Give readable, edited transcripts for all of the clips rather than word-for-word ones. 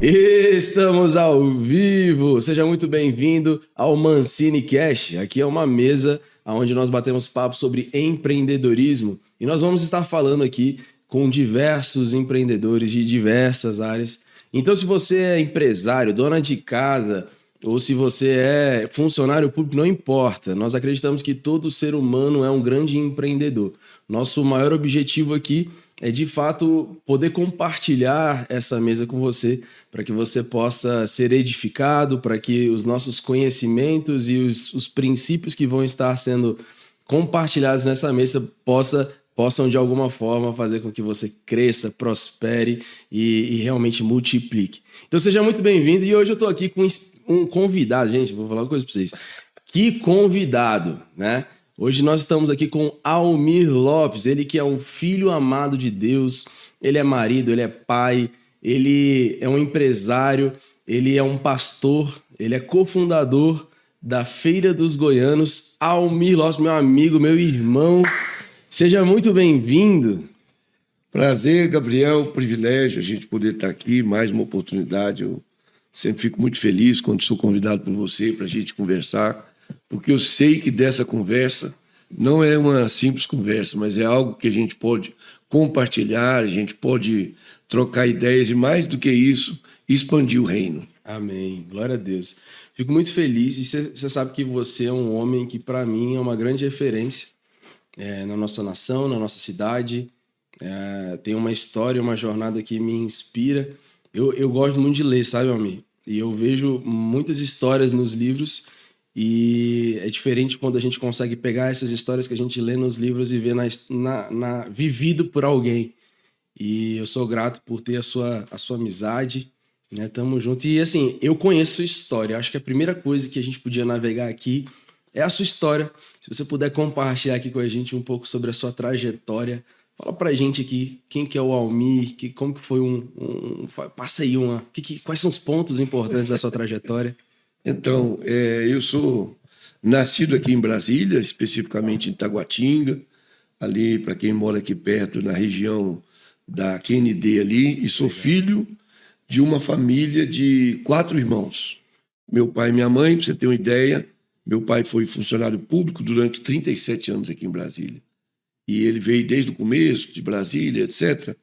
Estamos ao vivo! Seja muito bem-vindo ao Mancini Cash. Aqui é uma mesa onde nós batemos papo sobre empreendedorismo e nós vamos estar falando aqui com diversos empreendedores de diversas áreas. Então, se você é empresário, dona de casa ou se você é funcionário público, não importa. Nós acreditamos que todo ser humano é um grande empreendedor. Nosso maior objetivo aqui é, de fato, poder compartilhar essa mesa com você, para que você possa ser edificado, para que os nossos conhecimentos e os princípios que vão estar sendo compartilhados nessa mesa possam, de alguma forma, fazer com que você cresça, prospere e realmente multiplique. Então, seja muito bem-vindo. E hoje eu estou aqui com um convidado. Gente, vou falar uma coisa para vocês. Que convidado, né? Hoje nós estamos aqui com Almir Lopes, ele que é um filho amado de Deus, ele é marido, ele é pai, ele é um empresário, ele é um pastor, ele é cofundador da Feira dos Goianos. Almir Lopes, meu amigo, meu irmão, seja muito bem-vindo. Prazer, Gabriel, privilégio a gente poder estar aqui, mais uma oportunidade. Eu sempre fico muito feliz quando sou convidado por você para a gente conversar, porque eu sei que dessa conversa não é uma simples conversa, mas é algo que a gente pode compartilhar, a gente pode trocar ideias e, mais do que isso, expandir o reino. Amém. Glória a Deus. Fico muito feliz e você sabe que você é um homem que, para mim, é uma grande referência na nossa nação, na nossa cidade. Tem uma história, uma jornada que me inspira. Eu gosto muito de ler, sabe, Almir? E eu vejo muitas histórias nos livros. E é diferente quando a gente consegue pegar essas histórias que a gente lê nos livros e ver vivido por alguém. E eu sou grato por ter a sua amizade, né? Tamo junto. E assim, eu conheço sua história. Acho que a primeira coisa que a gente podia navegar aqui é a sua história. Se você puder compartilhar aqui com a gente um pouco sobre a sua trajetória. Fala pra gente aqui quem que é o Almir, como que foi passa aí quais são os pontos importantes da sua trajetória? Então, eu sou nascido aqui em Brasília, especificamente em Taguatinga, ali, para quem mora aqui perto, na região da QND ali, e sou filho de uma família de 4 irmãos. Meu pai e minha mãe, para você ter uma ideia, meu pai foi funcionário público durante 37 anos aqui em Brasília. E ele veio desde o começo de Brasília, etc.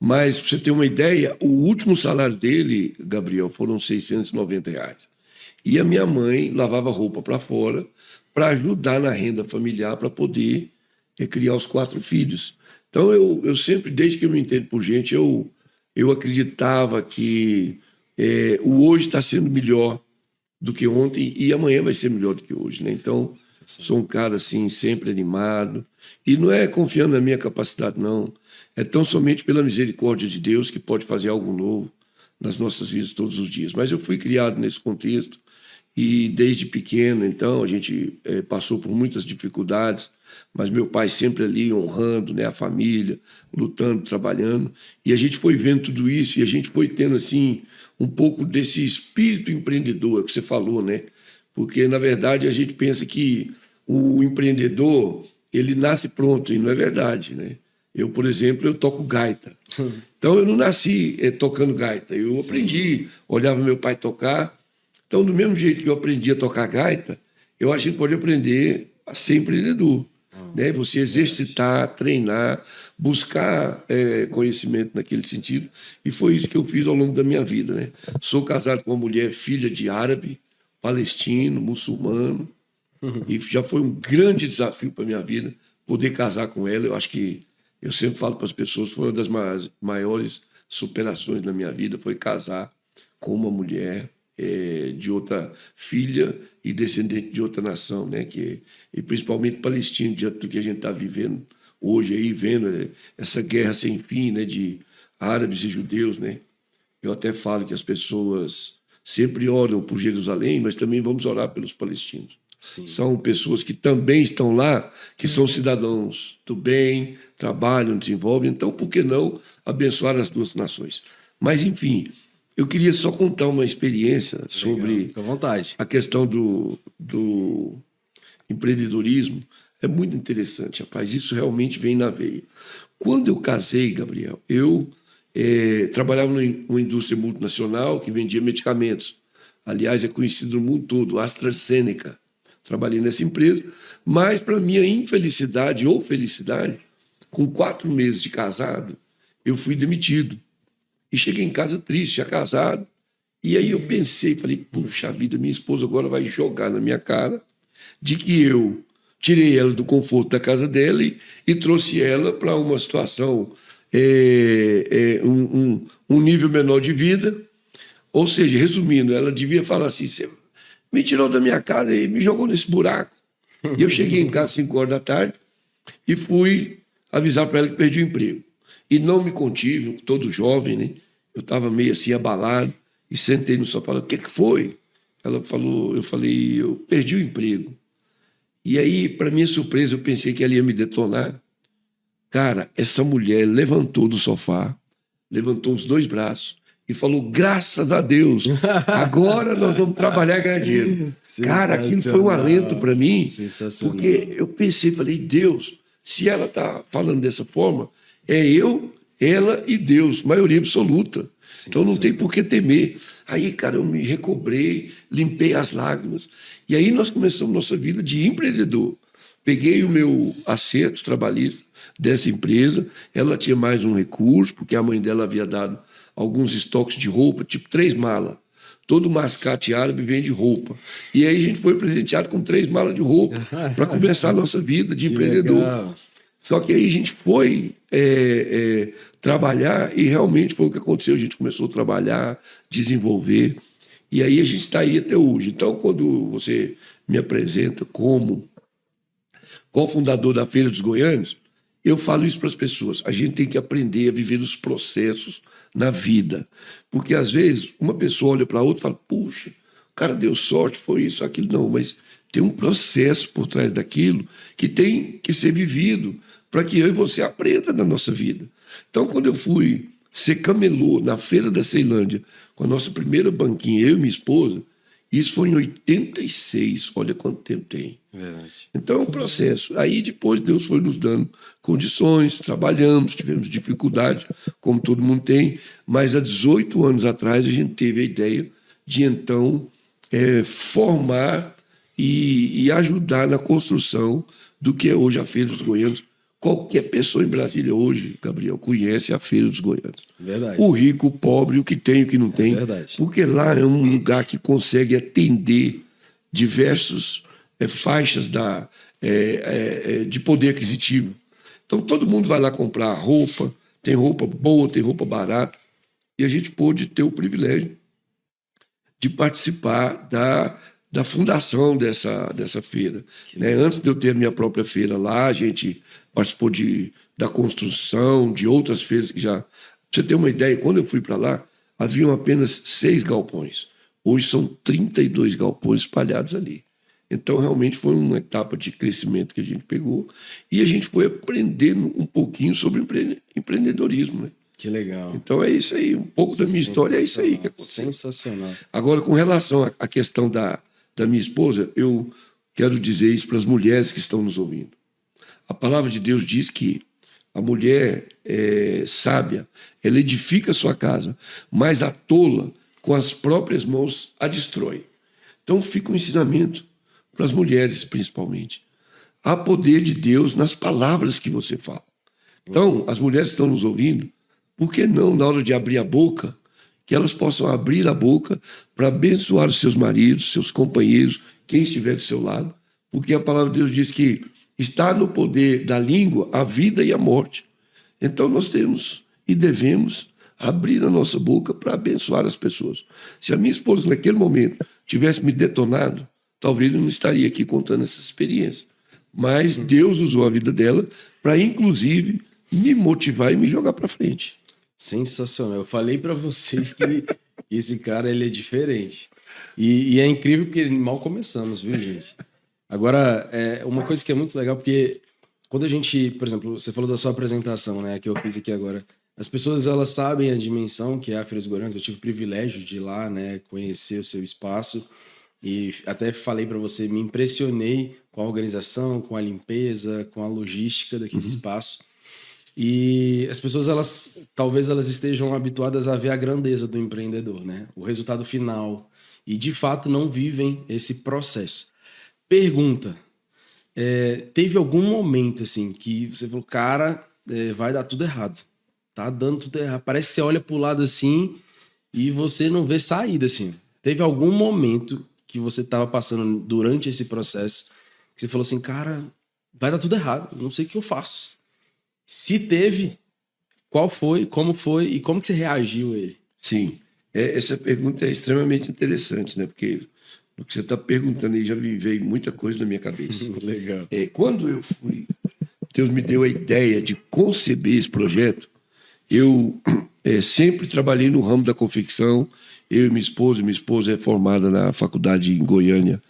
Mas, para você ter uma ideia, o último salário dele, Gabriel, foram R$ 690. E a minha mãe lavava roupa para fora para ajudar na renda familiar para poder criar os 4 filhos. Então, eu sempre, desde que eu me entendo por gente, eu acreditava que o hoje está sendo melhor do que ontem e amanhã vai ser melhor do que hoje, né? Então, sou um cara assim, sempre animado. E não é confiando na minha capacidade, não. É tão somente pela misericórdia de Deus que pode fazer algo novo nas nossas vidas todos os dias. Mas eu fui criado nesse contexto e desde pequeno, então, a gente passou por muitas dificuldades, mas meu pai sempre ali honrando, né, a família, lutando, trabalhando. E a gente foi vendo tudo isso e a gente foi tendo assim um pouco desse espírito empreendedor que você falou, né? Porque, na verdade, a gente pensa que o empreendedor, ele nasce pronto, e não é verdade, né? Eu, por exemplo, eu toco gaita. Então, eu não nasci tocando gaita. Eu aprendi, olhava meu pai tocar. Então, do mesmo jeito que eu aprendi a tocar gaita, eu acho que a gente pode aprender a ser empreendedor. Né? Você exercitar, treinar, buscar conhecimento naquele sentido. E foi isso que eu fiz ao longo da minha vida. Né? Sou casado com uma mulher filha de árabe, palestino, muçulmano. E já foi um grande desafio para a minha vida poder casar com ela. Eu acho que, eu sempre falo para as pessoas, foi uma das maiores superações na minha vida, foi casar com uma mulher de outra filha e descendente de outra nação, né? E principalmente palestino, diante do que a gente está vivendo hoje, aí, vendo essa guerra sem fim, né? De árabes e judeus. Né? Eu até falo que as pessoas sempre oram por Jerusalém, mas também vamos orar pelos palestinos. Sim. São pessoas que também estão lá, que são cidadãos do bem, trabalham, desenvolvem. Então, por que não abençoar as 2 nações? Mas, enfim, eu queria só contar uma experiência sobre Fica à vontade. a questão do empreendedorismo. É muito interessante, rapaz. Isso realmente vem na veia. Quando eu casei, Gabriel, eu trabalhava numa indústria multinacional que vendia medicamentos. Aliás, é conhecido no mundo todo, AstraZeneca. Trabalhei nessa empresa, mas, para minha infelicidade ou felicidade, com 4 meses de casado, eu fui demitido. E cheguei em casa triste, já casado. E aí eu pensei, falei, puxa vida, minha esposa agora vai jogar na minha cara de que eu tirei ela do conforto da casa dela e trouxe ela para uma situação, um nível menor de vida. Ou seja, resumindo, ela devia falar assim, você me tirou da minha casa e me jogou nesse buraco. E eu cheguei em casa às 5 horas da tarde e fui avisar para ela que perdi o emprego. E não me contive, todo jovem, né? Eu estava meio assim abalado e sentei no sofá e falei, o que foi? Ela falou, eu falei, eu perdi o emprego. E aí, para minha surpresa, eu pensei que ela ia me detonar. Cara, essa mulher levantou do sofá, levantou os 2 braços e falou, graças a Deus, agora nós vamos trabalhar e ganhar dinheiro. Cara, aquilo foi um alento para mim, porque eu pensei, falei, Deus, se ela está falando dessa forma, é eu, ela e Deus, maioria absoluta. Então não tem por que temer. Aí, cara, eu me recobrei, limpei as lágrimas. E aí nós começamos nossa vida de empreendedor. Peguei o meu acerto trabalhista dessa empresa, ela tinha mais um recurso, porque a mãe dela havia dado alguns estoques de roupa, tipo 3 malas. Todo mascate árabe vende roupa. E aí a gente foi presenteado com 3 malas de roupa para começar a nossa vida de empreendedor. Legal. Só que aí a gente foi trabalhar e realmente foi o que aconteceu. A gente começou a trabalhar, desenvolver, e aí a gente está aí até hoje. Então, quando você me apresenta como cofundador da Feira dos Goianos, eu falo isso para as pessoas. A gente tem que aprender a viver os processos na vida. Porque, às vezes, uma pessoa olha para a outra e fala, puxa, o cara deu sorte, foi isso, aquilo. Não, mas tem um processo por trás daquilo que tem que ser vivido para que eu e você aprenda na nossa vida. Então, quando eu fui ser camelô na Feira da Ceilândia, com a nossa primeira banquinha, eu e minha esposa, isso foi em 86, olha quanto tempo tem. Verdade. Então é um processo. Aí depois Deus foi nos dando condições, trabalhamos, tivemos dificuldade, como todo mundo tem, mas há 18 anos atrás a gente teve a ideia de então formar e ajudar na construção do que é hoje a Feira dos Goianos. Qualquer pessoa em Brasília hoje, Gabriel, conhece a Feira dos Goianos. Verdade. O rico, o pobre, o que tem, o que não tem. Verdade. Porque lá é um lugar que consegue atender diversos faixas de poder aquisitivo. Então, todo mundo vai lá comprar roupa, tem roupa boa, tem roupa barata, e a gente pôde ter o privilégio de participar da fundação dessa feira. Né? Antes de eu ter a minha própria feira lá, a gente participou da construção, de outras feiras que já... Pra você ter uma ideia, quando eu fui para lá, haviam apenas 6 galpões. Hoje são 32 galpões espalhados ali. Então, realmente, foi uma etapa de crescimento que a gente pegou e a gente foi aprendendo um pouquinho sobre empreendedorismo. Né? Que legal. Então, é isso aí. Um pouco da minha história é isso aí que aconteceu. Sensacional. Agora, com relação à questão da minha esposa, eu quero dizer isso para as mulheres que estão nos ouvindo. A palavra de Deus diz que a mulher sábia, ela edifica a sua casa, mas a tola, com as próprias mãos, a destrói. Então, fica um ensinamento para as mulheres, principalmente. Há poder de Deus nas palavras que você fala. Então, as mulheres que estão nos ouvindo, por que não, na hora de abrir a boca, que elas possam abrir a boca para abençoar os seus maridos, seus companheiros, quem estiver do seu lado, porque a palavra de Deus diz que está no poder da língua a vida e a morte. Então nós temos e devemos abrir a nossa boca para abençoar as pessoas. Se a minha esposa naquele momento tivesse me detonado, talvez eu não estaria aqui contando essa experiência. Mas Deus usou a vida dela para, inclusive, me motivar e me jogar para frente. Sensacional. Eu falei para vocês que esse cara ele é diferente. E é incrível porque mal começamos, viu, gente? Agora, uma coisa que é muito legal, porque quando a gente, por exemplo, você falou da sua apresentação, né, que eu fiz aqui agora, as pessoas elas sabem a dimensão que é a Feira dos Goianos. Eu tive o privilégio de ir lá, né, conhecer o seu espaço e até falei para você, me impressionei com a organização, com a limpeza, com a logística daquele espaço. E as pessoas, talvez elas estejam habituadas a ver a grandeza do empreendedor, né? O resultado final. E, de fato, não vivem esse processo. Pergunta. Teve algum momento, assim, que você falou, cara, vai dar tudo errado. Tá dando tudo errado. Parece que você olha pro lado, assim, e você não vê saída, assim. Teve algum momento que você estava passando durante esse processo que você falou assim, cara, vai dar tudo errado. Não sei o que eu faço. Se teve, qual foi, e como que você reagiu a ele? Sim, essa pergunta é extremamente interessante, né? Porque o que você está perguntando aí já veio muita coisa na minha cabeça. Legal. Quando eu fui, Deus me deu a ideia de conceber esse projeto, eu sempre trabalhei no ramo da confecção. Eu e minha esposa é formada na faculdade em Goiânia,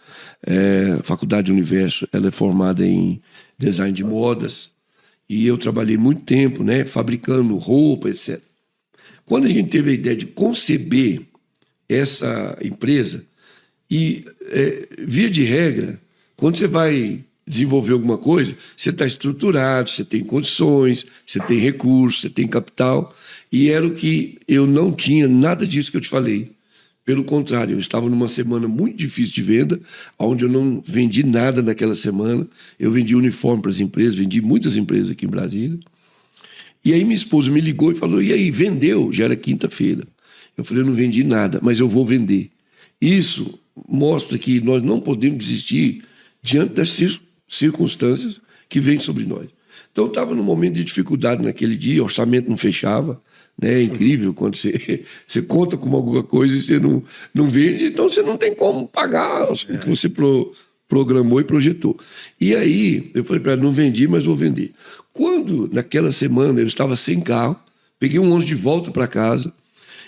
Faculdade Universo, ela é formada em design de modas. E eu trabalhei muito tempo, né, fabricando roupa, etc. Quando a gente teve a ideia de conceber essa empresa, e via de regra, quando você vai desenvolver alguma coisa, você está estruturado, você tem condições, você tem recursos, você tem capital, e era o que eu não tinha, nada disso que eu te falei. Pelo contrário, eu estava numa semana muito difícil de venda, onde eu não vendi nada naquela semana. Eu vendi uniforme para as empresas, vendi muitas empresas aqui em Brasília. E aí minha esposa me ligou e falou, e aí, vendeu? Já era quinta-feira. Eu falei, eu não vendi nada, mas eu vou vender. Isso mostra que nós não podemos desistir diante das circunstâncias que vêm sobre nós. Então, eu estava num momento de dificuldade naquele dia, o orçamento não fechava, né? É incrível quando você conta com alguma coisa e você não vende, então você não tem como pagar o que você programou e projetou. E aí, eu falei para ela, não vendi, mas vou vender. Quando, naquela semana, eu estava sem carro, peguei um ônibus de volta para casa,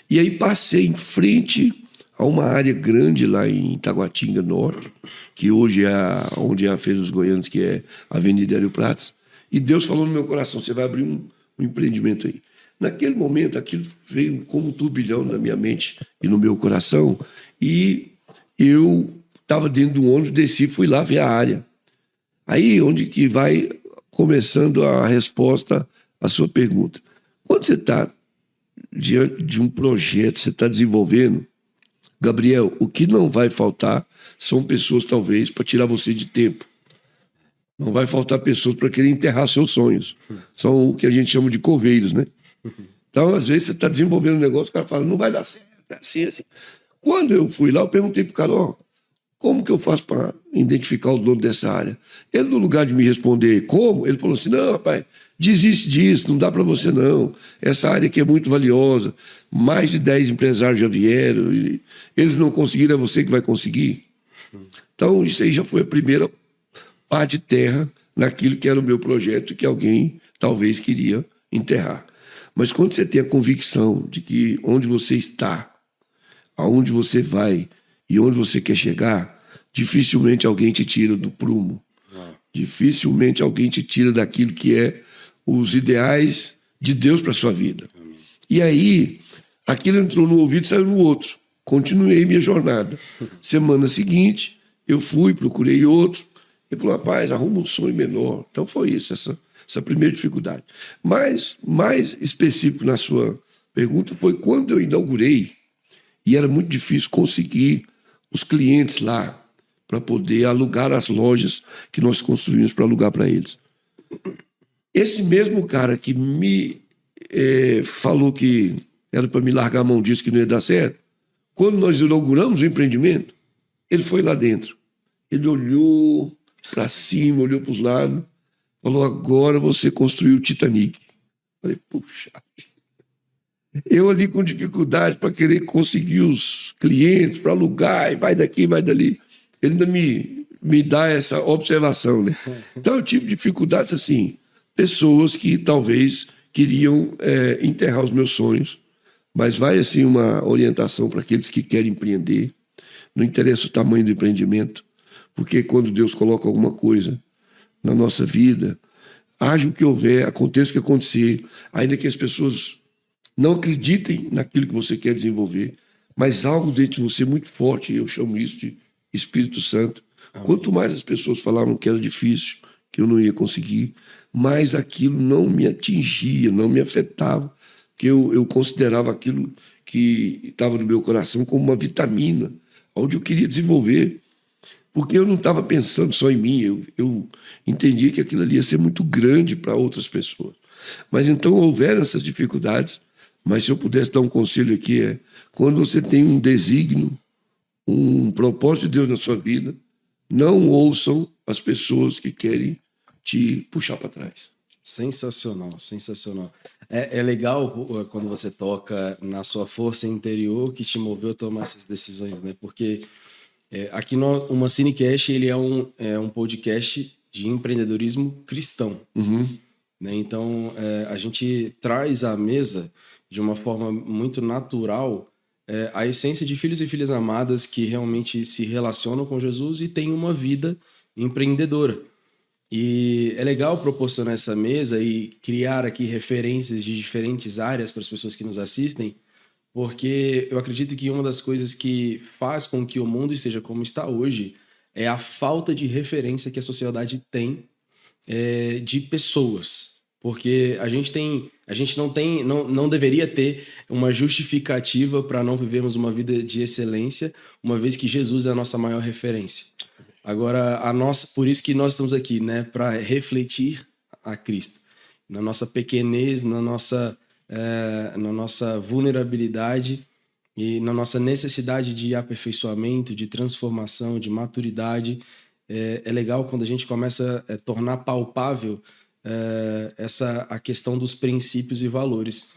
e aí passei em frente a uma área grande lá em Taguatinga Norte, que hoje é onde é a Feira dos Goianos, que é a Avenida Hélio Prats, e Deus falou no meu coração, você vai abrir um empreendimento aí. Naquele momento, aquilo veio como um turbilhão na minha mente e no meu coração, e eu estava dentro do ônibus, desci, fui lá ver a área. Aí, onde que vai começando a resposta à sua pergunta. Quando você está diante de um projeto, você está desenvolvendo, Gabriel, o que não vai faltar são pessoas, talvez, para tirar você de tempo. Não vai faltar pessoas para querer enterrar seus sonhos. São o que a gente chama de coveiros, né? Então, às vezes, você está desenvolvendo um negócio, o cara fala, não vai dar certo, é assim, assim. Quando eu fui lá, eu perguntei para o cara, ó, como que eu faço para identificar o dono dessa área? Ele, no lugar de me responder como, ele falou assim, não, rapaz, desiste disso, não dá para você não. Essa área aqui é muito valiosa, mais de 10 empresários já vieram, e eles não conseguiram, é você que vai conseguir. Então, isso aí já foi a primeira pá de terra naquilo que era o meu projeto, que alguém talvez queria enterrar. Mas quando você tem a convicção de que onde você está, aonde você vai e onde você quer chegar, dificilmente alguém te tira do prumo. Dificilmente alguém te tira daquilo que é os ideais de Deus para sua vida. E aí, aquilo entrou no ouvido e saiu no outro. Continuei minha jornada. Semana seguinte, eu fui, procurei outro. Ele falou, rapaz, arruma um sonho menor. Então foi isso, essa primeira dificuldade. Mas, mais específico na sua pergunta, foi quando eu inaugurei, e era muito difícil conseguir os clientes lá para poder alugar as lojas que nós construímos para alugar para eles. Esse mesmo cara que me falou que era para me largar a mão disso, que não ia dar certo, quando nós inauguramos o empreendimento, ele foi lá dentro. Ele olhou para cima, olhou para os lados, falou, agora você construiu o Titanic. Falei, puxa. Eu ali com dificuldade para querer conseguir os clientes, para alugar, e vai daqui, vai dali. Ele ainda me dá essa observação, né? Então eu tive dificuldades assim, pessoas que talvez queriam enterrar os meus sonhos, mas vai assim uma orientação para aqueles que querem empreender. Não interessa o tamanho do empreendimento, porque quando Deus coloca alguma coisa na nossa vida, haja o que houver, aconteça o que acontecer, ainda que as pessoas não acreditem naquilo que você quer desenvolver, mas algo dentro de você muito forte, eu chamo isso de Espírito Santo. Amém. Quanto mais as pessoas falaram que era difícil, que eu não ia conseguir, mas aquilo não me atingia, não me afetava, porque eu considerava aquilo que estava no meu coração como uma vitamina, onde eu queria desenvolver, porque eu não estava pensando só em mim, eu entendia que aquilo ali ia ser muito grande para outras pessoas. Mas então houveram essas dificuldades, mas se eu pudesse dar um conselho aqui quando você tem um desígnio, um propósito de Deus na sua vida, não ouçam as pessoas que querem te puxar para trás. Sensacional, sensacional. É legal quando você toca na sua força interior que te moveu a tomar essas decisões, né? Porque aqui o ManciniCast, ele é um podcast de empreendedorismo cristão. Né? Então, a gente traz à mesa, de uma forma muito natural, a essência de filhos e filhas amadas que realmente se relacionam com Jesus e têm uma vida empreendedora. E é legal proporcionar essa mesa e criar aqui referências de diferentes áreas para as pessoas que nos assistem, porque eu acredito que uma das coisas que faz com que o mundo esteja como está hoje é a falta de referência que a sociedade tem de pessoas. Porque a gente não deveria ter uma justificativa para não vivermos uma vida de excelência, uma vez que Jesus é a nossa maior referência. Agora, por isso que nós estamos aqui, né, para refletir a Cristo, na nossa pequenez, na nossa vulnerabilidade e na nossa necessidade de aperfeiçoamento, de transformação, de maturidade. É legal quando a gente começa a tornar palpável a questão dos princípios e valores,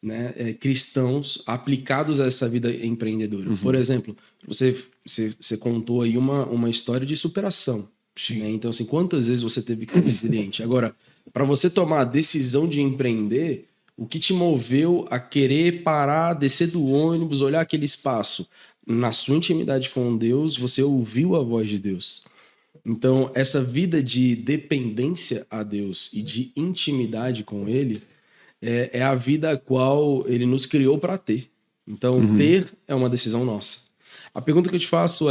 né, cristãos aplicados a essa vida empreendedora. Por exemplo, você contou aí uma história de superação. Né? Então, assim, quantas vezes você teve que ser resiliente? Agora, para você tomar a decisão de empreender, o que te moveu a querer parar, descer do ônibus, olhar aquele espaço? Na sua intimidade com Deus, você ouviu a voz de Deus. Então, essa vida de dependência a Deus e de intimidade com Ele é a vida a qual Ele nos criou para ter. Então, ter é uma decisão nossa. A pergunta que eu te faço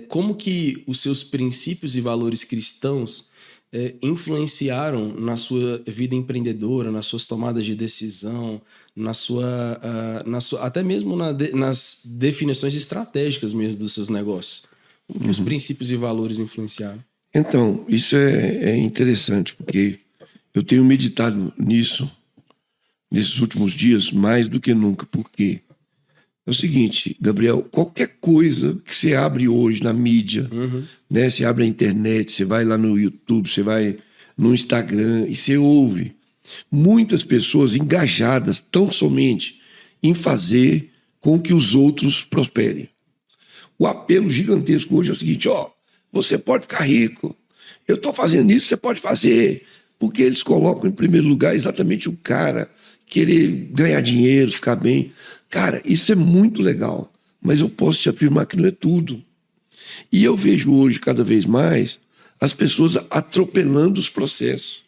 como que os seus princípios e valores cristãos influenciaram na sua vida empreendedora, nas suas tomadas de decisão, até mesmo nas definições estratégicas mesmo dos seus negócios? Como que os princípios e valores influenciaram? Então, isso é interessante, porque eu tenho meditado nisso nesses últimos dias mais do que nunca, porque é o seguinte, Gabriel, qualquer coisa que você abre hoje na mídia, né, você abre a internet, você vai lá no YouTube, você vai no Instagram e você ouve muitas pessoas engajadas tão somente em fazer com que os outros prosperem. O apelo gigantesco hoje é o seguinte, você pode ficar rico, eu estou fazendo isso, você pode fazer, porque eles colocam em primeiro lugar exatamente o cara querer ganhar dinheiro, ficar bem. Cara, isso é muito legal, mas eu posso te afirmar que não é tudo. E eu vejo hoje, cada vez mais, as pessoas atropelando os processos.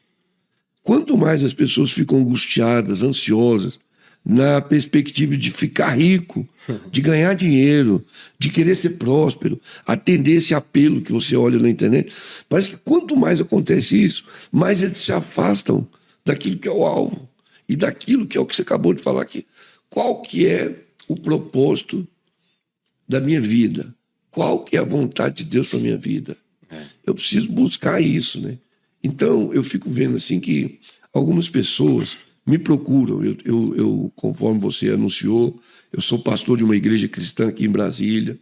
Quanto mais as pessoas ficam angustiadas, ansiosas, na perspectiva de ficar rico, de ganhar dinheiro, de querer ser próspero, atender esse apelo que você olha na internet, parece que quanto mais acontece isso, mais eles se afastam daquilo que é o alvo e daquilo que é o que você acabou de falar aqui. Qual que é o propósito da minha vida? Qual que é a vontade de Deus para a minha vida? Eu preciso buscar isso, né? Então, eu fico vendo assim que algumas pessoas me procuram. Eu, conforme você anunciou, eu sou pastor de uma igreja cristã aqui em Brasília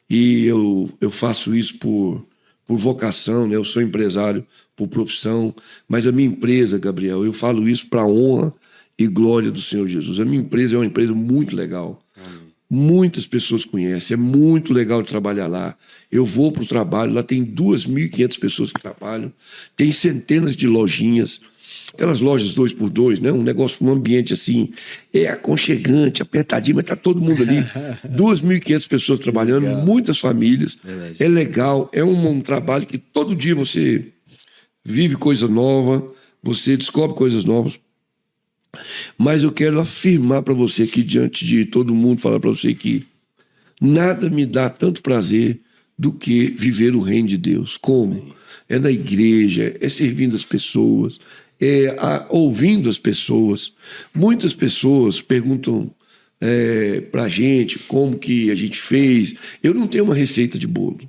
e eu faço isso por vocação, né? Eu sou empresário por profissão, mas a minha empresa, Gabriel, eu falo isso para a honra e glória do Senhor Jesus. A minha empresa é uma empresa muito legal. Muitas pessoas conhecem, é muito legal de trabalhar lá. Eu vou para o trabalho, lá tem 2.500 pessoas que trabalham, tem centenas de lojinhas, aquelas lojas 2x2, né? Um negócio, um ambiente assim, aconchegante, apertadinho, mas está todo mundo ali. 2.500 pessoas trabalhando, muitas famílias. Verdade. É legal, é um trabalho que todo dia você vive coisa nova, você descobre coisas novas. Mas eu quero afirmar para você aqui, diante de todo mundo, falar para você que nada me dá tanto prazer do que viver o reino de Deus. Como? É na igreja, é servindo as pessoas, ouvindo as pessoas. Muitas pessoas perguntam para a gente como que a gente fez. Eu não tenho uma receita de bolo,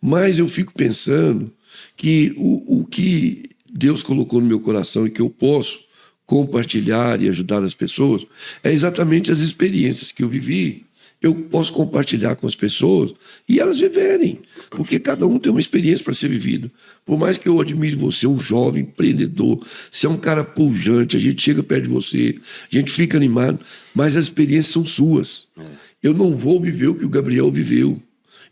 mas eu fico pensando que o que Deus colocou no meu coração e que eu posso compartilhar e ajudar as pessoas é exatamente as experiências que eu vivi. Eu posso compartilhar com as pessoas e elas viverem, porque cada um tem uma experiência para ser vivida. Por mais que eu admire você, um jovem empreendedor, você é um cara pujante, a gente chega perto de você, a gente fica animado, mas as experiências são suas. Eu não vou viver o que o Gabriel viveu,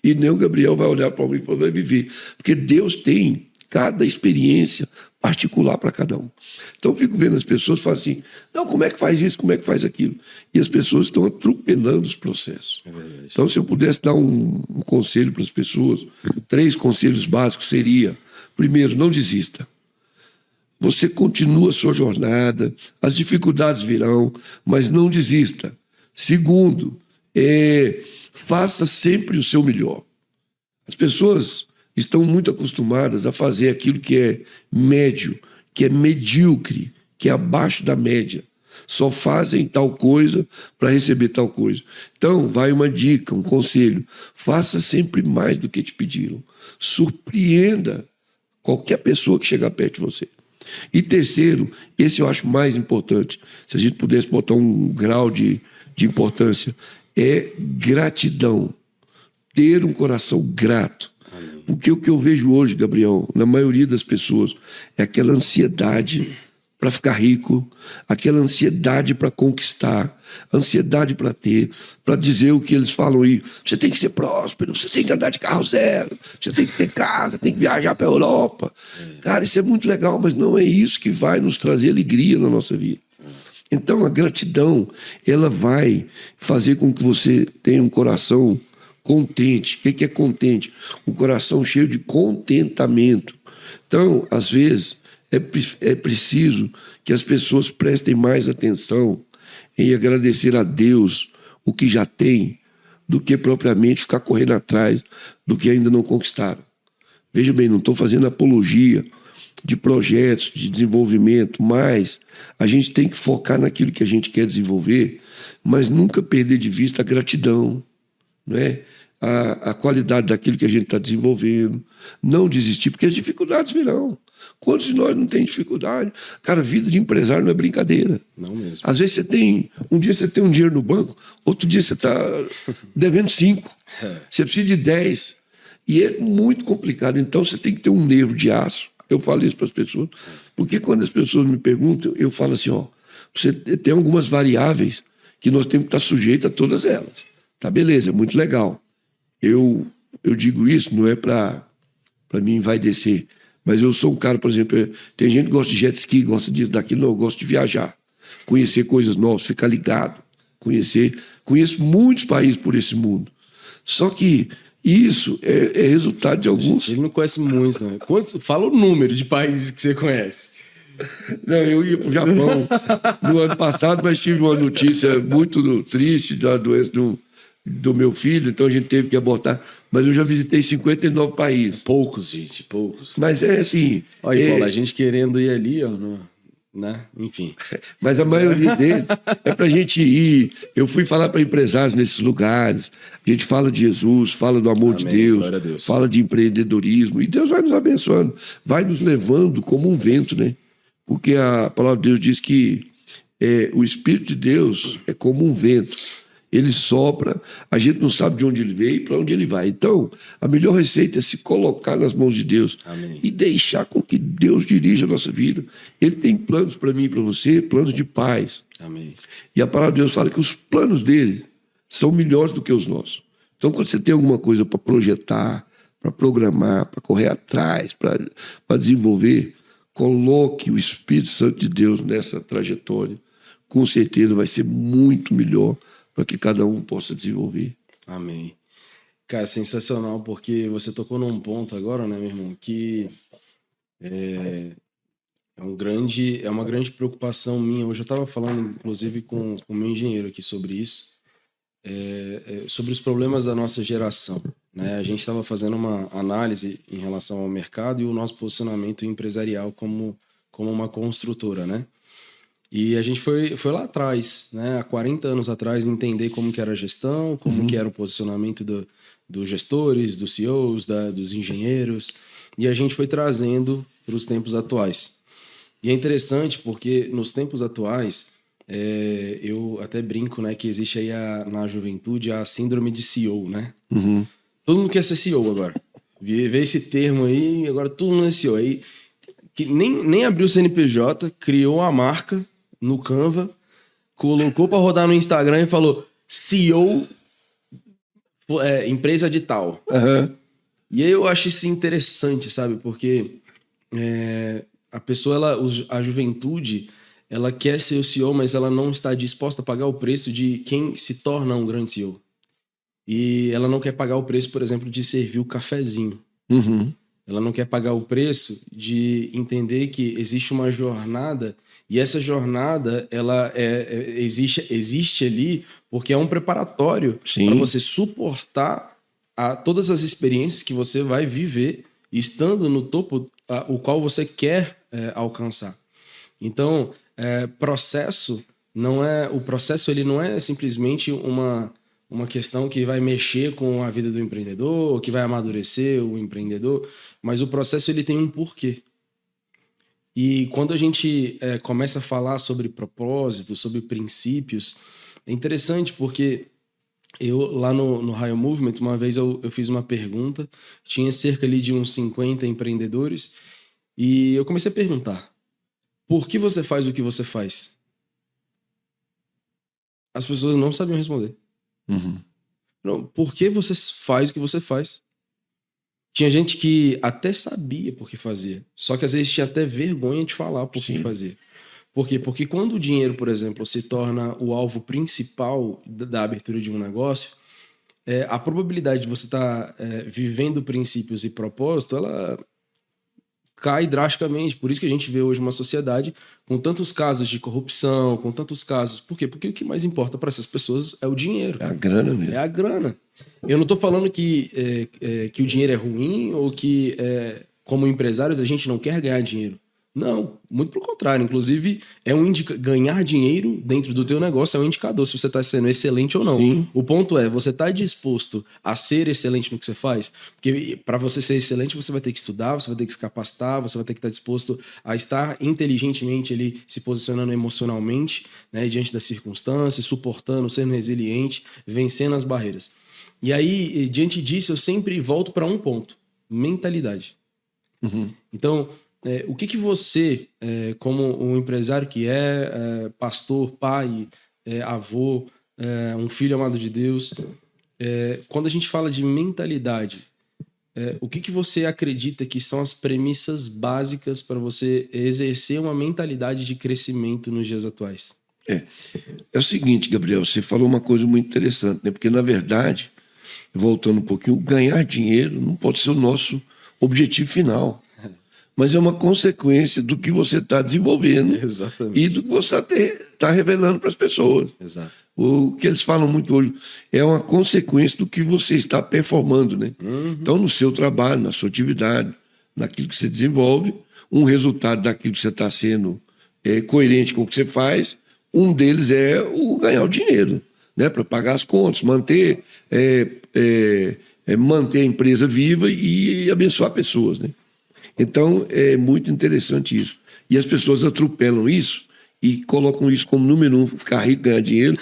e nem o Gabriel vai olhar para mim e vai viver, porque Deus tem cada experiência particular para cada um. Então eu fico vendo as pessoas e falo assim, não, como é que faz isso, como é que faz aquilo? E as pessoas estão atropelando os processos. Então se eu pudesse dar um conselho para as pessoas, 3 conselhos básicos seria, primeiro, não desista. Você continua a sua jornada, as dificuldades virão, mas não desista. Segundo, faça sempre o seu melhor. As pessoas estão muito acostumadas a fazer aquilo que é médio, que é medíocre, que é abaixo da média. Só fazem tal coisa para receber tal coisa. Então, vai uma dica, um conselho. Faça sempre mais do que te pediram. Surpreenda qualquer pessoa que chegar perto de você. E terceiro, esse eu acho mais importante, se a gente pudesse botar um grau de importância, é gratidão. Ter um coração grato. Porque o que eu vejo hoje, Gabriel, na maioria das pessoas, é aquela ansiedade para ficar rico, aquela ansiedade para conquistar, ansiedade para ter, para dizer o que eles falam aí. Você tem que ser próspero, você tem que andar de carro zero, você tem que ter casa, tem que viajar para a Europa. Cara, isso é muito legal, mas não é isso que vai nos trazer alegria na nossa vida. Então, a gratidão, ela vai fazer com que você tenha um coração contente. O que é contente? Um coração cheio de contentamento. Então, às vezes, é preciso que as pessoas prestem mais atenção em agradecer a Deus o que já tem, do que propriamente ficar correndo atrás do que ainda não conquistaram. Veja bem, não estou fazendo apologia de projetos, de desenvolvimento, mas a gente tem que focar naquilo que a gente quer desenvolver, mas nunca perder de vista a gratidão, não é? A qualidade daquilo que a gente está desenvolvendo, não desistir, porque as dificuldades virão. Quantos de nós não tem dificuldade? Cara, vida de empresário não é brincadeira. Não mesmo. Às vezes um dia você tem um dinheiro no banco, outro dia você está devendo 5. Você precisa de 10. E é muito complicado. Então você tem que ter um nervo de aço. Eu falo isso para as pessoas, porque quando as pessoas me perguntam, eu falo assim, você tem algumas variáveis que nós temos que estar sujeitos a todas elas. Tá, beleza, é muito legal. Eu digo isso, não é para mim vai descer, mas eu sou um cara, por exemplo, tem gente que gosta de jet ski, gosta disso, daquilo, não, eu gosto de viajar, conhecer coisas novas, ficar ligado, conheço muitos países por esse mundo. Só que isso é resultado de alguns... Ele não conhece muitos, né? Fala o número de países que você conhece. Não, eu ia para o Japão no ano passado, mas tive uma notícia muito triste da doença do meu filho, então a gente teve que abortar. Mas eu já visitei 59 países. Poucos, gente, poucos. Mas é assim... Olha, Paulo, a gente querendo ir ali, né? Enfim. Mas a maioria deles é para a gente ir. Eu fui falar para empresários nesses lugares. A gente fala de Jesus, fala do amor de Deus, fala de empreendedorismo. E Deus vai nos abençoando, vai nos levando como um vento, né? Porque a palavra de Deus diz que o Espírito de Deus é como um vento. Ele sopra, a gente não sabe de onde ele veio e para onde ele vai. Então, a melhor receita é se colocar nas mãos de Deus. Amém. E deixar com que Deus dirija a nossa vida. Ele tem planos para mim e para você, planos de paz. Amém. E a palavra de Deus fala que os planos dele são melhores do que os nossos. Então, quando você tem alguma coisa para projetar, para programar, para correr atrás, para desenvolver, coloque o Espírito Santo de Deus nessa trajetória. Com certeza vai ser muito melhor para que cada um possa desenvolver. Amém. Cara, sensacional, porque você tocou num ponto agora, né, meu irmão, que é uma grande preocupação minha. Hoje eu estava falando, inclusive, com o meu engenheiro aqui sobre isso, sobre os problemas da nossa geração. né? A gente estava fazendo uma análise em relação ao mercado e o nosso posicionamento empresarial como uma construtora, né? E a gente foi lá atrás, né? Há 40 anos atrás, entender como que era a gestão, como que era o posicionamento dos gestores, dos CEOs, dos engenheiros. E a gente foi trazendo para os tempos atuais. E é interessante porque nos tempos atuais, eu até brinco, né, que existe aí na juventude a síndrome de CEO, né? Todo mundo quer ser CEO agora. Vê esse termo aí, agora todo mundo é CEO. Aí, que nem abriu o CNPJ, criou a marca no Canva, colocou para rodar no Instagram e falou CEO, empresa de tal. E aí eu acho isso interessante, sabe? Porque a pessoa, a juventude, ela quer ser o CEO, mas ela não está disposta a pagar o preço de quem se torna um grande CEO. E ela não quer pagar o preço, por exemplo, de servir o cafezinho. Ela não quer pagar o preço de entender que existe uma jornada e essa jornada ela existe ali porque é um preparatório para você suportar todas as experiências que você vai viver estando no topo o qual você quer alcançar. Então, o processo ele não é simplesmente uma questão que vai mexer com a vida do empreendedor, que vai amadurecer o empreendedor, mas o processo ele tem um porquê. E quando a gente começa a falar sobre propósito, sobre princípios, é interessante porque eu lá no Higher Movement, uma vez eu fiz uma pergunta, tinha cerca ali de uns 50 empreendedores, e eu comecei a perguntar, por que você faz o que você faz? As pessoas não sabiam responder. Não, por que você faz o que você faz? Tinha gente que até sabia por que fazia, só que às vezes tinha até vergonha de falar por que fazia. Por quê? Porque quando o dinheiro, por exemplo, se torna o alvo principal da abertura de um negócio, a probabilidade de você estar vivendo princípios e propósito, ela cai drasticamente. Por isso que a gente vê hoje uma sociedade com tantos casos de corrupção, com tantos casos... Por quê? Porque o que mais importa para essas pessoas é o dinheiro. É a grana mesmo. É a grana. Eu não estou falando que o dinheiro é ruim ou que, como empresários, a gente não quer ganhar dinheiro. Não, muito pelo contrário. Inclusive, ganhar dinheiro dentro do teu negócio é um indicador se você está sendo excelente ou não. Sim. O ponto é, você está disposto a ser excelente no que você faz? Porque para você ser excelente, você vai ter que estudar, você vai ter que se capacitar, você vai ter que estar disposto a estar inteligentemente ali, se posicionando emocionalmente, né, diante das circunstâncias, suportando, sendo resiliente, vencendo as barreiras. E aí, diante disso, eu sempre volto para um ponto: mentalidade. Então, o que você, como um empresário que pastor, pai, avô, um filho amado de Deus, quando a gente fala de mentalidade, o que você acredita que são as premissas básicas para você exercer uma mentalidade de crescimento nos dias atuais? É o seguinte, Gabriel, você falou uma coisa muito interessante, né? Porque, na verdade, voltando um pouquinho, ganhar dinheiro não pode ser o nosso objetivo final, mas é uma consequência do que você está desenvolvendo. Exatamente. E do que você está revelando para as pessoas. Exato. O que eles falam muito hoje é uma consequência do que você está performando, né? Então, no seu trabalho, na sua atividade, naquilo que você desenvolve, um resultado daquilo que você está sendo coerente com o que você faz, um deles é o ganhar o dinheiro, né? Para pagar as contas, manter a empresa viva e abençoar pessoas, né? Então, é muito interessante isso. E as pessoas atropelam isso e colocam isso como número 1, ficar rico, ganhar dinheiro,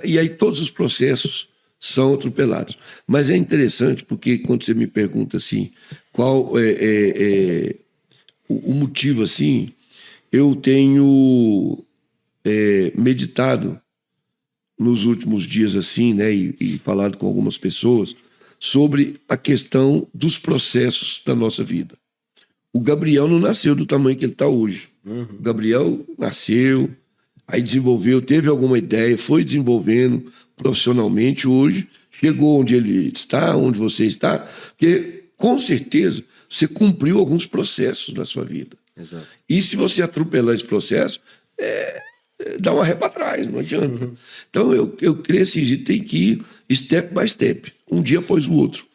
e aí todos os processos são atropelados. Mas é interessante porque quando você me pergunta assim, qual é o motivo assim, eu tenho meditado nos últimos dias assim, né, e falado com algumas pessoas sobre a questão dos processos da nossa vida. O Gabriel não nasceu do tamanho que ele está hoje. O Gabriel nasceu, aí desenvolveu, teve alguma ideia, foi desenvolvendo profissionalmente. Hoje chegou onde ele está, onde você está, porque com certeza você cumpriu alguns processos na sua vida. Exato. E se você atropelar esse processo, dá uma ré para trás, não adianta. Então eu creio assim, a gente tem que ir step by step, um dia após o outro.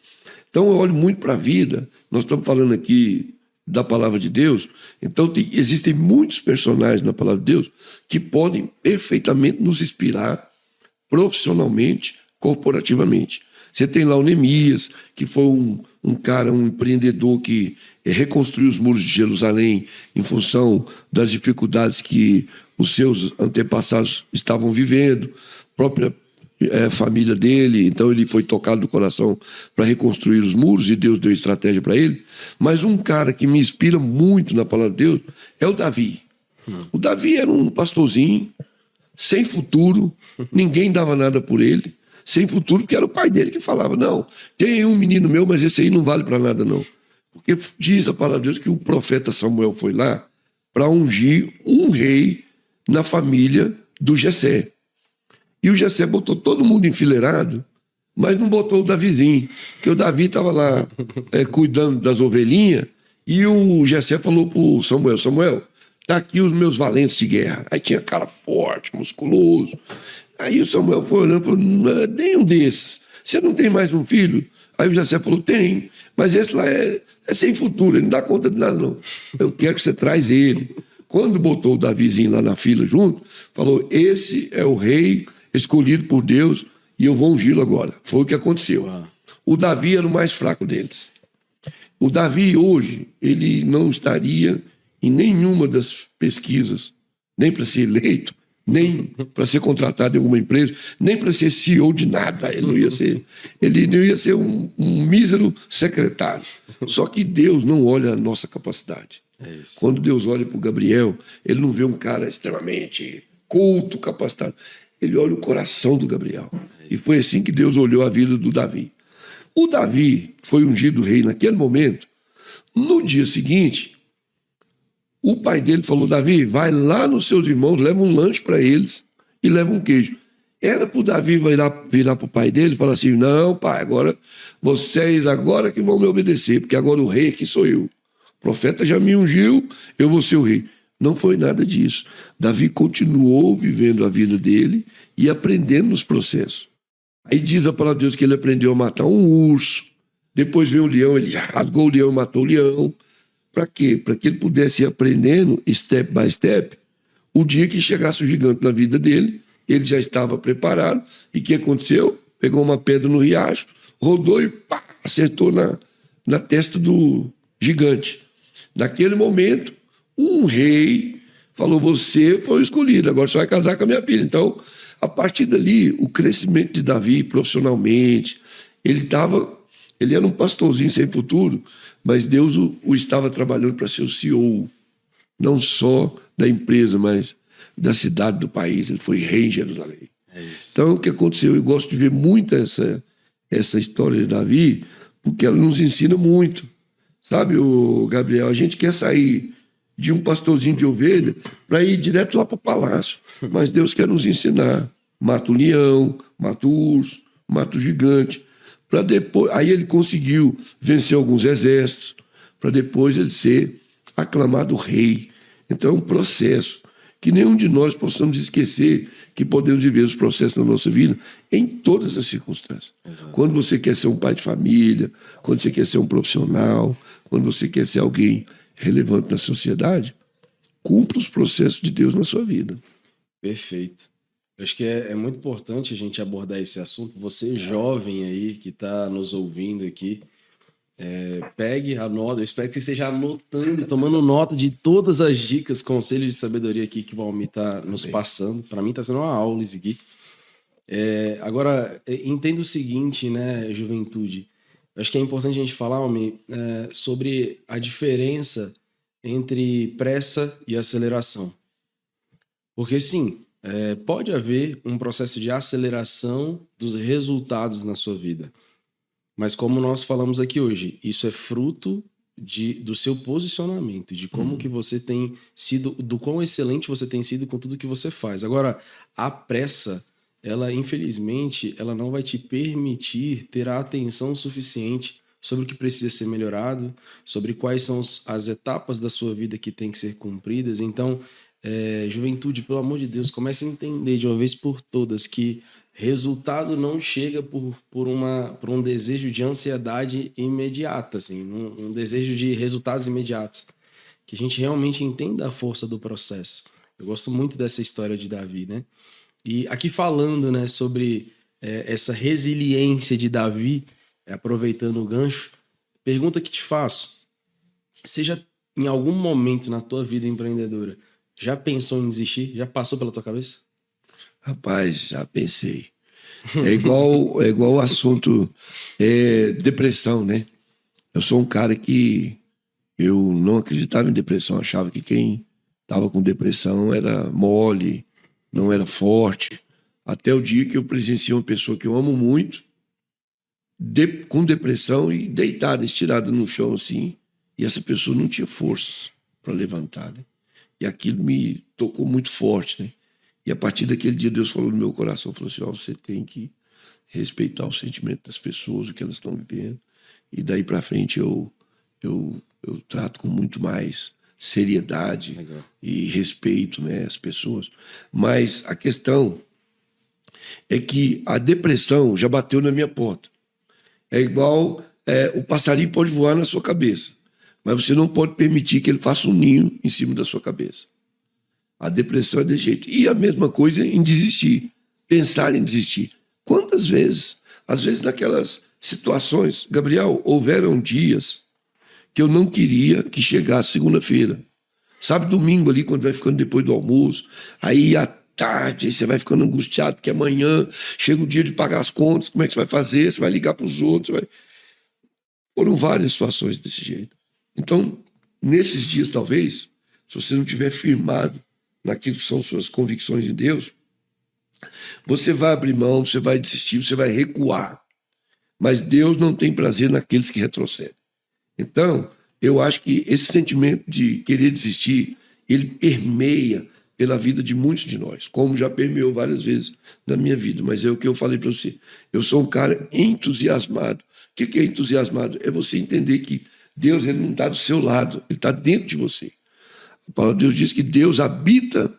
Então eu olho muito para a vida. Nós estamos falando aqui da palavra de Deus. Então existem muitos personagens na palavra de Deus que podem perfeitamente nos inspirar profissionalmente, corporativamente. Você tem lá o Neemias, que foi um cara, um empreendedor que reconstruiu os muros de Jerusalém em função das dificuldades que os seus antepassados estavam vivendo, própria família dele, então ele foi tocado do coração para reconstruir os muros e Deus deu estratégia para ele. Mas um cara que me inspira muito na palavra de Deus é o Davi. O Davi era um pastorzinho, sem futuro, ninguém dava nada por ele, sem futuro, porque era o pai dele que falava, não, tem um menino meu, mas esse aí não vale para nada não. Porque diz a palavra de Deus que o profeta Samuel foi lá para ungir um rei na família do Jessé. E o Jessé botou todo mundo enfileirado, mas não botou o Davizinho, porque o Davi estava lá cuidando das ovelhinhas, e o Jessé falou para o Samuel, Samuel, tá aqui os meus valentes de guerra. Aí tinha cara forte, musculoso. Aí o Samuel foi olhando e falou, nenhum desses. Você não tem mais um filho? Aí o Jessé falou, tem, mas esse lá é sem futuro, ele não dá conta de nada não. Eu quero que você traz ele. Quando botou o Davizinho lá na fila junto, falou, esse é o rei escolhido por Deus e eu vou ungí-lo agora. Foi o que aconteceu. O Davi era o mais fraco deles. O Davi hoje, ele não estaria em nenhuma das pesquisas, nem para ser eleito, nem para ser contratado em alguma empresa, nem para ser CEO de nada. Ele não ia ser um mísero secretário. Só que Deus não olha a nossa capacidade. Quando Deus olha para o Gabriel, ele não vê um cara extremamente culto, capacitado. Ele olha o coração do Gabriel. E foi assim que Deus olhou a vida do Davi. O Davi foi ungido rei naquele momento. No dia seguinte, o pai dele falou, Davi, vai lá nos seus irmãos, leva um lanche para eles e leva um queijo. Era para o Davi virar para o pai dele e falar assim, não, pai, agora vocês agora que vão me obedecer, porque agora o rei aqui sou eu. O profeta já me ungiu, eu vou ser o rei. Não foi nada disso. Davi continuou vivendo a vida dele e aprendendo nos processos. Aí diz a palavra de Deus que ele aprendeu a matar um urso, depois veio o leão, ele rasgou o leão e matou o leão. Para quê? Para que ele pudesse ir aprendendo, step by step, o dia que chegasse o gigante na vida dele, ele já estava preparado. E o que aconteceu? Pegou uma pedra no riacho, rodou e pá, acertou na testa do gigante. Naquele momento, um rei falou, você foi o escolhido, agora você vai casar com a minha filha. Então, a partir dali, o crescimento de Davi profissionalmente, ele era um pastorzinho sem futuro, mas Deus o estava trabalhando para ser o CEO, não só da empresa, mas da cidade, do país. Ele foi rei em Jerusalém. Então, o que aconteceu? Eu gosto de ver muito essa história de Davi, porque ela nos ensina muito. Sabe, Gabriel, a gente quer sair de um pastorzinho de ovelha para ir direto lá para o palácio. Mas Deus quer nos ensinar. Mata o leão, mata o urso, mata o gigante. Para depois, aí ele conseguiu vencer alguns exércitos, para depois ele ser aclamado rei. Então é um processo que nenhum de nós possamos esquecer que podemos viver os processos na nossa vida em todas as circunstâncias. Exato. Quando você quer ser um pai de família, quando você quer ser um profissional, quando você quer ser alguém relevante na sociedade, cumpra os processos de Deus na sua vida. Perfeito. Eu acho que é muito importante a gente abordar esse assunto. Você jovem aí que está nos ouvindo aqui, pegue, anota. Eu espero que você esteja anotando, tomando nota de todas as dicas, conselhos de sabedoria aqui que o Valmir está nos passando. Para mim está sendo uma aula isso aqui. Agora, entenda o seguinte, né, juventude. Eu acho que é importante a gente falar, Valmir, sobre a diferença entre pressa e aceleração. Porque sim, pode haver um processo de aceleração dos resultados na sua vida. Mas como nós falamos aqui hoje, isso é fruto do seu posicionamento, de como que você tem sido, do quão excelente você tem sido com tudo que você faz. Agora, a pressa, ela infelizmente, ela não vai te permitir ter a atenção suficiente sobre o que precisa ser melhorado, sobre quais são as etapas da sua vida que têm que ser cumpridas. Então, juventude, pelo amor de Deus, comece a entender de uma vez por todas que resultado não chega por um desejo de ansiedade imediata, assim, um desejo de resultados imediatos. Que a gente realmente entenda a força do processo. Eu gosto muito dessa história de Davi, né? E aqui falando, né, sobre essa resiliência de Davi, aproveitando o gancho, pergunta que te faço. Você já, em algum momento na tua vida empreendedora, já pensou em desistir? Já passou pela tua cabeça? Rapaz, já pensei. É igual o assunto depressão, né? Eu sou um cara que eu não acreditava em depressão, achava que quem estava com depressão era mole, não era forte. Até o dia que eu presenciei uma pessoa que eu amo muito, com depressão e deitada, estirada no chão assim, e essa pessoa não tinha forças para levantar, né? E aquilo me tocou muito forte, né? E a partir daquele dia Deus falou no meu coração, falou assim, você tem que respeitar o sentimento das pessoas, o que elas estão vivendo. E daí para frente eu trato com muito mais seriedade e respeito, né, as pessoas. Mas a questão é que a depressão já bateu na minha porta. É igual o passarinho pode voar na sua cabeça, mas você não pode permitir que ele faça um ninho em cima da sua cabeça. A depressão é desse jeito. E a mesma coisa em desistir, pensar em desistir. Quantas vezes, às vezes naquelas situações, Gabriel, houveram dias que eu não queria que chegasse segunda-feira. Sabe, domingo ali, quando vai ficando depois do almoço, aí à tarde, aí você vai ficando angustiado, porque amanhã chega o dia de pagar as contas, como é que você vai fazer? Você vai ligar para os outros? Foram várias situações desse jeito. Então, nesses dias, talvez, se você não tiver firmado naquilo que são suas convicções em Deus, você vai abrir mão, você vai desistir, você vai recuar. Mas Deus não tem prazer naqueles que retrocedem. Então, eu acho que esse sentimento de querer desistir, ele permeia pela vida de muitos de nós, como já permeou várias vezes na minha vida. Mas é o que eu falei para você. Eu sou um cara entusiasmado. O que é entusiasmado? É você entender que Deus ele não está do seu lado, ele está dentro de você. A palavra de Deus diz que Deus habita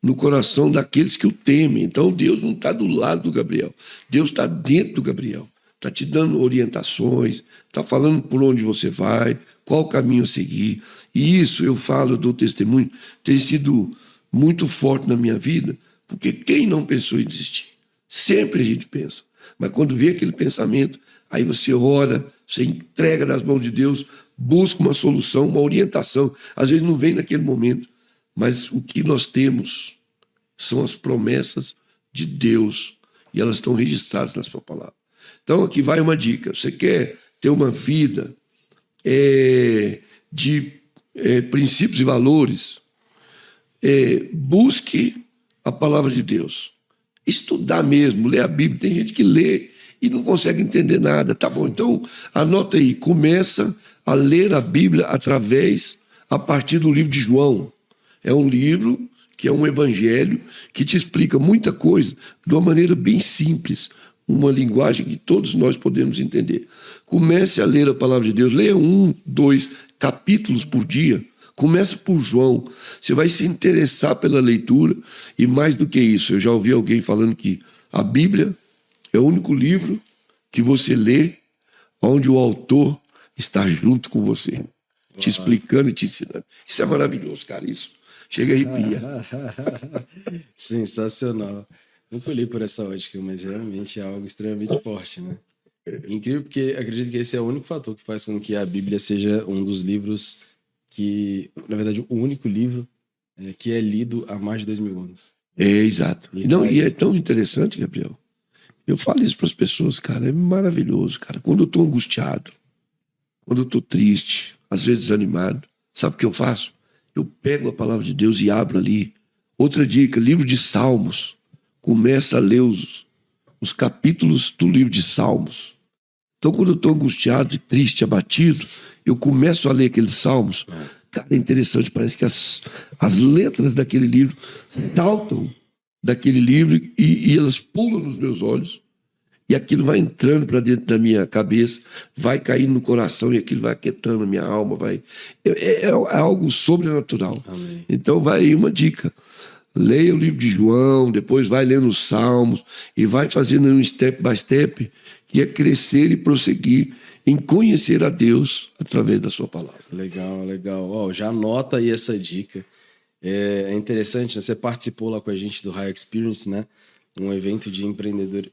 no coração daqueles que o temem. Então, Deus não está do lado do Gabriel. Deus está dentro do Gabriel. Está te dando orientações, está falando por onde você vai, qual caminho a seguir. E isso, eu falo, eu dou testemunho, tem sido muito forte na minha vida, porque quem não pensou em desistir? Sempre a gente pensa. Mas quando vê aquele pensamento, aí você ora, você entrega nas mãos de Deus, busca uma solução, uma orientação. Às vezes não vem naquele momento, mas o que nós temos são as promessas de Deus e elas estão registradas na sua palavra. Então aqui vai uma dica. Você quer ter uma vida de princípios e valores? Busque a palavra de Deus. Estudar mesmo, ler a Bíblia. Tem gente que lê e não consegue entender nada. Tá bom, então anota aí. Começa a ler a Bíblia a partir do livro de João. É um livro que é um evangelho que te explica muita coisa de uma maneira bem simples, uma linguagem que todos nós podemos entender. Comece a ler a palavra de Deus. Leia 1, 2 capítulos por dia. Começa por João. Você vai se interessar pela leitura. E mais do que isso, eu já ouvi alguém falando que a Bíblia é o único livro que você lê onde o autor está junto com você, te explicando e te ensinando. Isso é maravilhoso, cara. Isso chega a arrepia. Sensacional. Não colhi por essa ótica, mas realmente é algo extremamente forte, né? Incrível, porque acredito que esse é o único fator que faz com que a Bíblia seja um dos livros que, na verdade, o único livro que é lido há mais de 2000 anos. Exato. E é tão interessante, Gabriel. Eu falo isso para as pessoas, cara, é maravilhoso, cara. Quando eu estou angustiado, quando eu estou triste, às vezes desanimado, sabe o que eu faço? Eu pego a palavra de Deus e abro ali. Outra dica, livro de Salmos. Começa a ler os capítulos do livro de Salmos. Então, quando eu estou angustiado, triste, abatido, eu começo a ler aqueles Salmos. Cara, é interessante, parece que as letras daquele livro saltam daquele livro e elas pulam nos meus olhos. E aquilo vai entrando para dentro da minha cabeça, vai caindo no coração e aquilo vai aquietando a minha alma. É algo sobrenatural. Amém. Então vai aí uma dica. Leia o livro de João, depois vai lendo os Salmos e vai fazendo um step by step, que é crescer e prosseguir em conhecer a Deus através da sua palavra. Legal, legal. Ó, já anota aí essa dica. É interessante, né? Você participou lá com a gente do High Experience, né? Um evento de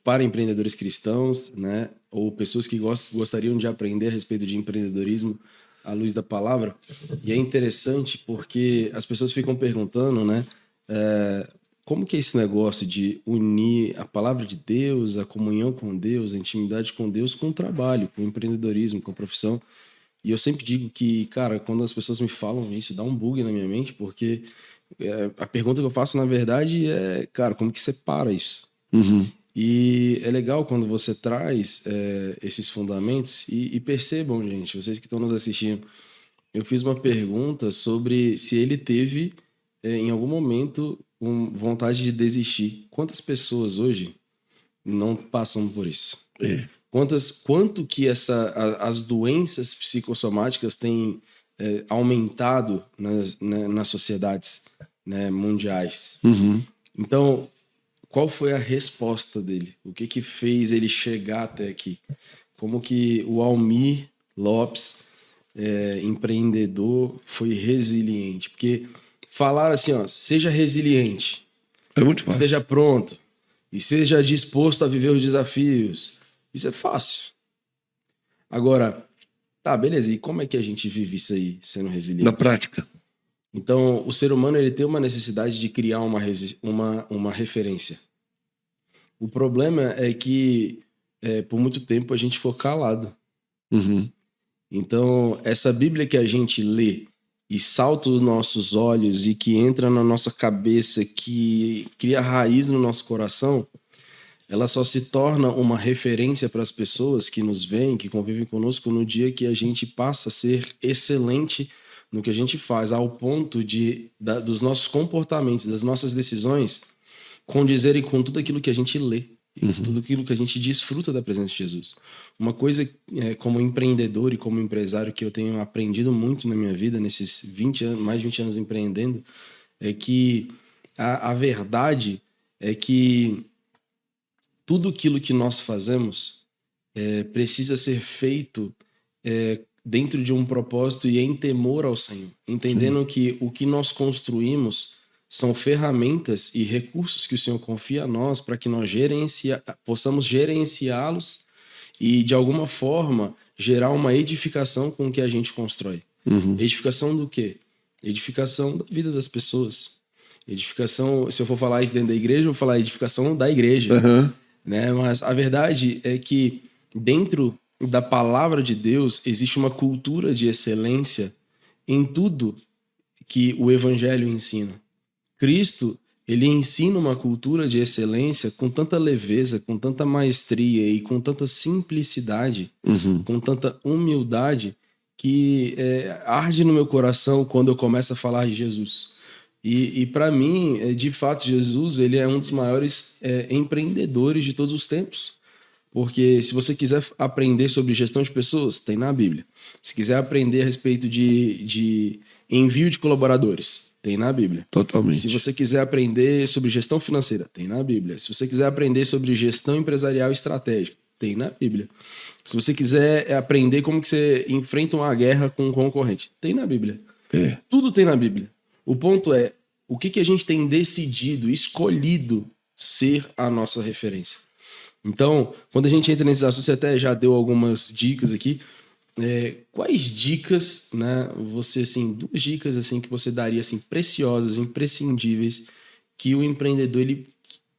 para empreendedores cristãos, né? Ou pessoas que gostariam de aprender a respeito de empreendedorismo à luz da palavra. E é interessante porque as pessoas ficam perguntando, né? Como que é esse negócio de unir a palavra de Deus, a comunhão com Deus, a intimidade com Deus com o trabalho, com o empreendedorismo, com a profissão? E eu sempre digo que, cara, quando as pessoas me falam isso, dá um bug na minha mente, porque a pergunta que eu faço, na verdade, é, cara, como que separa isso? Uhum. E é legal quando você traz esses fundamentos e percebam, gente, vocês que estão nos assistindo, eu fiz uma pergunta sobre se ele teve, em algum momento, vontade de desistir. Quantas pessoas hoje não passam por isso? É. Quanto que as doenças psicossomáticas têm aumentado nas sociedades, né, mundiais? Uhum. Então, qual foi a resposta dele? O que fez ele chegar até aqui? Como que o Almir Lopes, empreendedor, foi resiliente? Porque falar assim, ó, seja resiliente, É muito fácil. esteja pronto e seja disposto a viver os desafios. Isso é fácil. Agora, tá, beleza, e como é que a gente vive isso aí, sendo resiliente? Na prática. Então, o ser humano ele tem uma necessidade de criar uma referência. O problema é que, por muito tempo, a gente foi calado. Uhum. Então, essa Bíblia que a gente lê e salta os nossos olhos e que entra na nossa cabeça, que cria raiz no nosso coração, ela só se torna uma referência para as pessoas que nos veem, que convivem conosco no dia que a gente passa a ser excelente no que a gente faz, ao ponto dos nossos comportamentos, das nossas decisões, condizerem com tudo aquilo que a gente lê, e tudo aquilo que a gente desfruta da presença de Jesus. Uma coisa, como empreendedor e como empresário, que eu tenho aprendido muito na minha vida, nesses 20 anos, mais de 20 anos empreendendo, é que a verdade é que tudo aquilo que nós fazemos precisa ser feito dentro de um propósito e em temor ao Senhor, entendendo que o que nós construímos são ferramentas e recursos que o Senhor confia a nós para que nós possamos gerenciá-los e, de alguma forma, gerar uma edificação com o que a gente constrói. Uhum. Edificação do quê? Edificação da vida das pessoas. Edificação, se eu for falar isso dentro da igreja, eu vou falar edificação da igreja. Uhum. Né? Mas a verdade é que dentro da palavra de Deus existe uma cultura de excelência em tudo que o evangelho ensina. Cristo, ele ensina uma cultura de excelência com tanta leveza, com tanta maestria e com tanta simplicidade, com tanta humildade, que arde no meu coração quando eu começo a falar de Jesus. E para mim, de fato, Jesus ele é um dos maiores empreendedores de todos os tempos. Porque se você quiser aprender sobre gestão de pessoas, tem na Bíblia. Se quiser aprender a respeito de envio de colaboradores, tem na Bíblia. Totalmente. Se você quiser aprender sobre gestão financeira, tem na Bíblia. Se você quiser aprender sobre gestão empresarial e estratégica, tem na Bíblia. Se você quiser aprender como que você enfrenta uma guerra com um concorrente, tem na Bíblia. Tudo tem na Bíblia. O ponto é, o que a gente tem decidido, escolhido ser a nossa referência. Então, quando a gente entra nesse assunto, você até já deu algumas dicas aqui. Quais dicas, né, você, assim, 2 dicas assim, que você daria assim, preciosas, imprescindíveis, que o empreendedor ele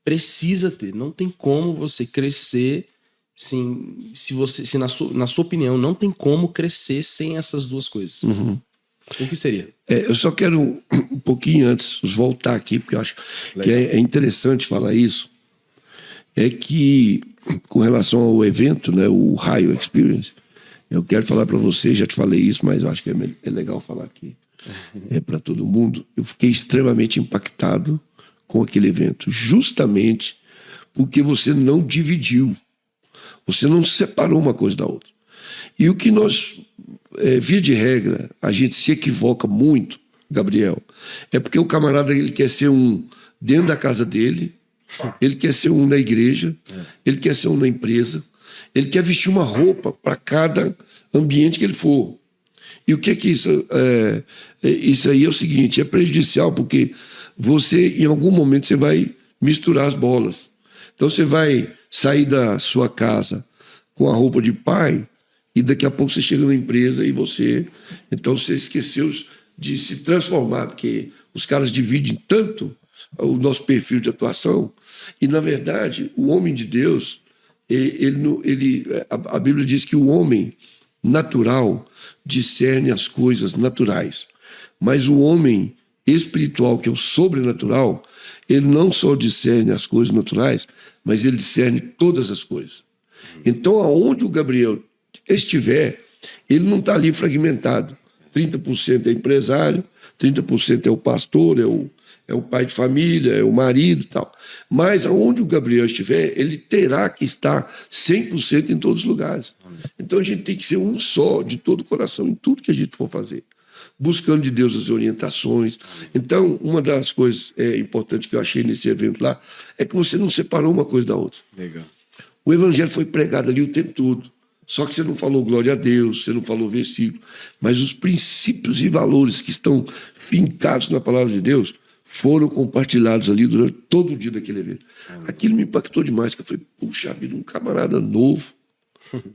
precisa ter? Não tem como você crescer, assim, se na sua opinião, não tem como crescer sem essas 2 coisas. Uhum. O que seria? Eu só quero um pouquinho antes voltar aqui, porque eu acho que é interessante falar isso. É que, com relação ao evento, né, o High Experience, eu quero falar para você, já te falei isso, mas eu acho que é legal falar aqui para todo mundo. Eu fiquei extremamente impactado com aquele evento, justamente porque você não dividiu, você não separou uma coisa da outra. E o que nós, via de regra, a gente se equivoca muito, Gabriel, é porque o camarada ele quer ser um dentro da casa dele, ele quer ser um na igreja, ele quer ser um na empresa, ele quer vestir uma roupa para cada ambiente que ele for. E o que é que isso é? Isso aí é o seguinte, é prejudicial porque você, em algum momento, você vai misturar as bolas. Então você vai sair da sua casa com a roupa de pai e daqui a pouco você chega na empresa e você... Então você esqueceu de se transformar, porque os caras dividem tanto o nosso perfil de atuação e, na verdade, o homem de Deus, a Bíblia diz que o homem natural discerne as coisas naturais, mas o homem espiritual, que é o sobrenatural, ele não só discerne as coisas naturais, mas ele discerne todas as coisas. Então, aonde o Gabriel estiver, ele não está ali fragmentado. 30% é empresário, 30% é o pastor, é o pai de família, é o marido e tal. Mas aonde o Gabriel estiver, ele terá que estar 100% em todos os lugares. Então a gente tem que ser um só, de todo o coração, em tudo que a gente for fazer. Buscando de Deus as orientações. Então, uma das coisas importantes que eu achei nesse evento lá é que você não separou uma coisa da outra. Legal. O evangelho foi pregado ali o tempo todo. Só que você não falou glória a Deus, você não falou versículo. Mas os princípios e valores que estão fincados na palavra de Deus foram compartilhados ali durante todo o dia daquele evento. Aquilo me impactou demais, que eu falei, puxa vida, um camarada novo,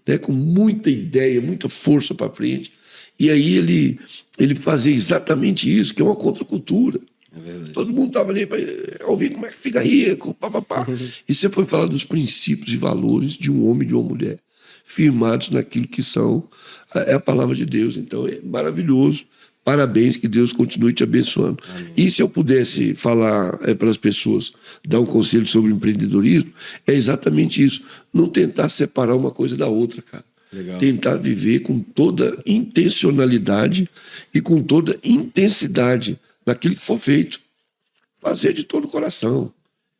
né, com muita ideia, muita força para frente. E aí ele fazia exatamente isso, que é uma contracultura. Todo mundo estava ali para ouvir como é que fica rico, papapá. E você foi falar dos princípios e valores de um homem e de uma mulher, firmados naquilo que são a palavra de Deus. Então é maravilhoso. Parabéns, que Deus continue te abençoando. Amém. E se eu pudesse falar para as pessoas, dar um conselho sobre empreendedorismo, é exatamente isso. Não tentar separar uma coisa da outra, cara. Legal. Tentar viver com toda intencionalidade e com toda intensidade naquilo que for feito. Fazer de todo o coração.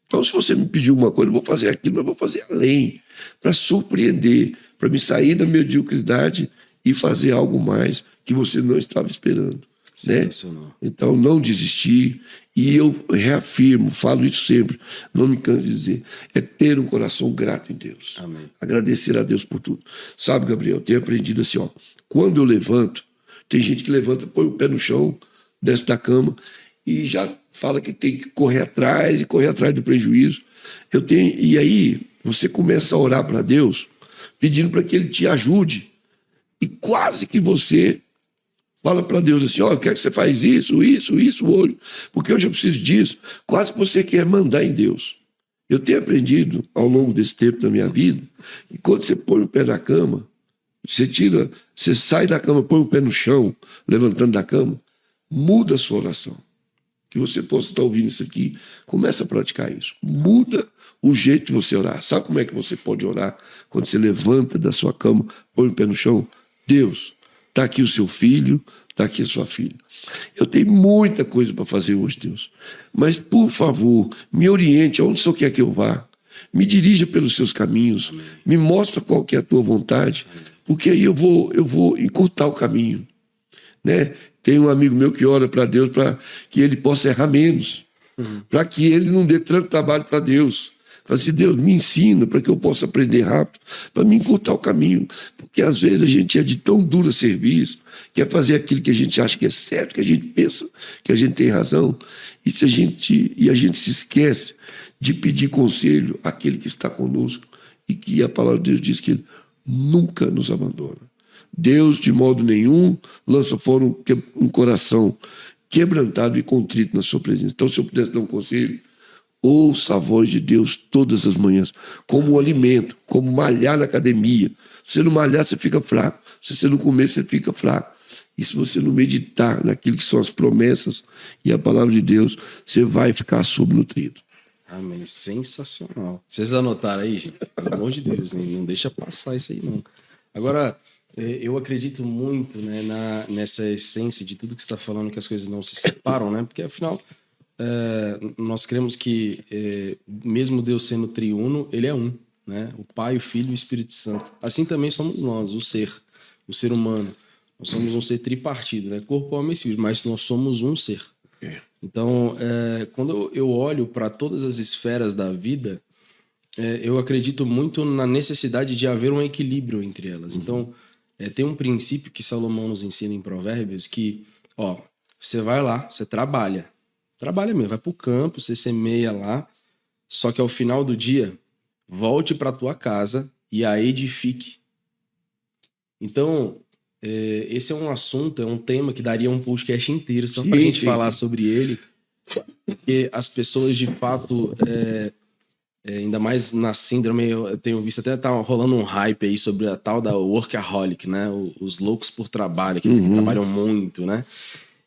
Então, se você me pedir uma coisa, eu vou fazer aquilo, mas eu vou fazer além, para surpreender, para me sair da mediocridade e fazer algo mais que você não estava esperando. Né? Então, não desistir. E eu reafirmo, falo isso sempre, não me canso de dizer, é ter um coração grato em Deus. Amém. Agradecer a Deus por tudo. Sabe, Gabriel, eu tenho aprendido assim, ó, quando eu levanto, tem gente que levanta, põe o pé no chão, desce da cama e já fala que tem que correr atrás do prejuízo. E aí você começa a orar para Deus, pedindo para que Ele te ajude. E quase que você fala para Deus assim, ó, eu quero que você faça isso hoje, porque hoje eu preciso disso. Quase que você quer mandar em Deus. Eu tenho aprendido ao longo desse tempo da minha vida, que quando você põe o pé na cama, você sai da cama, põe o pé no chão, levantando da cama, muda a sua oração. Que você possa estar ouvindo isso aqui, começa a praticar isso. Muda o jeito de você orar. Sabe como é que você pode orar quando você levanta da sua cama, põe o pé no chão? Deus, está aqui o seu filho, está aqui a sua filha. Eu tenho muita coisa para fazer hoje, Deus. Mas, por favor, me oriente aonde o Senhor quer que eu vá. Me dirija pelos seus caminhos. Amém. Me mostra qual que é a tua vontade. Amém. Porque aí eu vou encurtar o caminho. Né? Tem um amigo meu que ora para Deus para que ele possa errar menos. Para que ele não dê tanto trabalho para Deus. Fala assim, Deus, me ensina para que eu possa aprender rápido, para me encurtar o caminho. Porque às vezes a gente é de tão duro serviço, quer fazer aquilo que a gente acha que é certo, que a gente pensa que a gente tem razão, e a gente se esquece de pedir conselho àquele que está conosco, e que a palavra de Deus diz que Ele nunca nos abandona. Deus, de modo nenhum, lança fora um coração quebrantado e contrito na sua presença. Então, se eu pudesse dar um conselho, ouça a voz de Deus todas as manhãs, como um alimento, como malhar na academia. Se você não malhar, você fica fraco. Se você não comer, você fica fraco. E se você não meditar naquilo que são as promessas e a palavra de Deus, você vai ficar subnutrido. Amém. Sensacional. Vocês anotaram aí, gente? Pelo amor de Deus, né? Não deixa passar isso aí, não. Agora, eu acredito muito, né, nessa essência de tudo que você está falando, que as coisas não se separam, né? Porque, afinal, nós cremos que, mesmo Deus sendo triuno, Ele é um, né? O Pai, o Filho e o Espírito Santo. Assim também somos nós, o ser humano. Nós somos um ser tripartido, né? Corpo, alma e espírito, mas nós somos um ser. Então, quando eu olho para todas as esferas da vida, eu acredito muito na necessidade de haver um equilíbrio entre elas. Então, tem um princípio que Salomão nos ensina em Provérbios que, ó, você vai lá, você trabalha mesmo, vai para o campo, você semeia lá, só que ao final do dia, volte para tua casa e a edifique. Então, esse é um assunto, é um tema que daria um podcast inteiro só para a gente falar sobre ele, porque as pessoas de fato, ainda mais na síndrome, eu tenho visto até tá rolando um hype aí sobre a tal da workaholic, né? Os loucos por trabalho, aqueles que trabalham muito, né?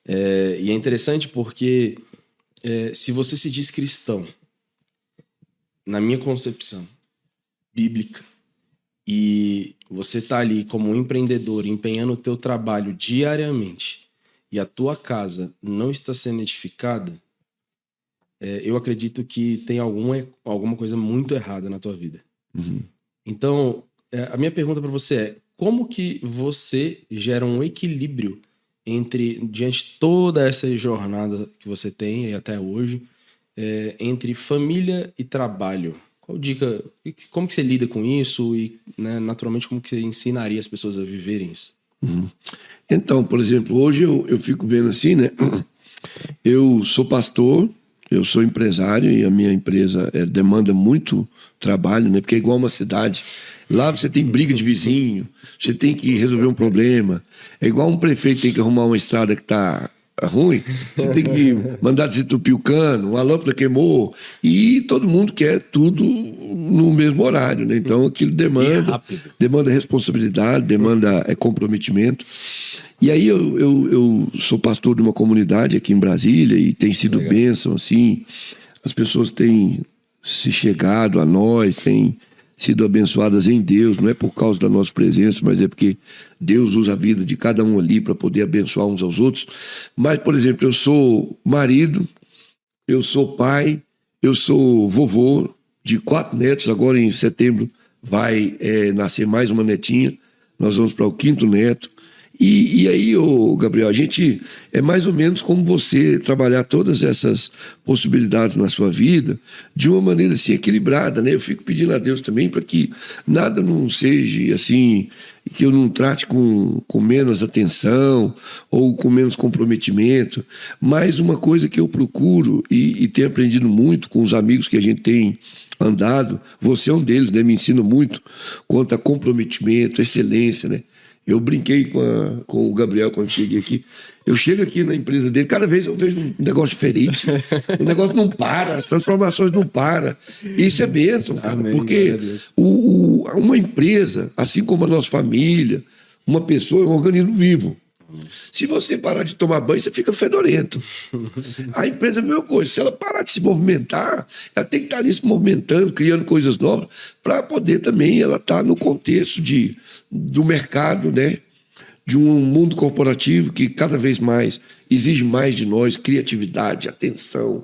E é interessante porque se você se diz cristão, na minha concepção bíblica, e você tá ali como um empreendedor empenhando o teu trabalho diariamente e a tua casa não está sendo edificada, eu acredito que tem alguma coisa muito errada na tua vida. Então, a minha pergunta para você é: como que você gera um equilíbrio diante de toda essa jornada que você tem e até hoje, entre família e trabalho? Qual dica? Como que você lida com isso e, né, naturalmente, como que você ensinaria as pessoas a viverem isso? Então, por exemplo, hoje eu fico vendo assim, né? Eu sou pastor, eu sou empresário e a minha empresa demanda muito trabalho, né? Porque é igual uma cidade. Lá você tem briga de vizinho, você tem que resolver um problema. É igual um prefeito tem que arrumar uma estrada que está ruim, você tem que mandar desentupir o cano, a lâmpada queimou, e todo mundo quer tudo no mesmo horário, né? Então aquilo demanda responsabilidade, demanda comprometimento. E aí eu sou pastor de uma comunidade aqui em Brasília e tem sido bênção, assim. As pessoas têm se chegado a nós, têm sido abençoadas em Deus, não é por causa da nossa presença, mas é porque Deus usa a vida de cada um ali para poder abençoar uns aos outros. Mas, por exemplo, eu sou marido, eu sou pai, eu sou vovô de 4 netos, agora em setembro vai nascer mais uma netinha, nós vamos para o 5º neto. E aí, Gabriel, a gente é mais ou menos como você trabalhar todas essas possibilidades na sua vida de uma maneira assim equilibrada, né? Eu fico pedindo a Deus também para que nada não seja assim, que eu não trate com menos atenção ou com menos comprometimento. Mas uma coisa que eu procuro e tenho aprendido muito com os amigos que a gente tem andado, você é um deles, né? Me ensina muito quanto a comprometimento, excelência, né? Eu brinquei com o Gabriel quando cheguei aqui. Eu chego aqui na empresa dele, cada vez eu vejo um negócio diferente. O negócio não para, as transformações não param. Isso é bênção, cara. Amém, porque uma empresa, assim como a nossa família, uma pessoa é um organismo vivo. Se você parar de tomar banho, você fica fedorento. A empresa é a mesma coisa. Se ela parar de se movimentar, ela tem que estar ali se movimentando, criando coisas novas, para poder também ela estar no contexto do mercado, né? De um mundo corporativo que cada vez mais exige mais de nós, criatividade, atenção,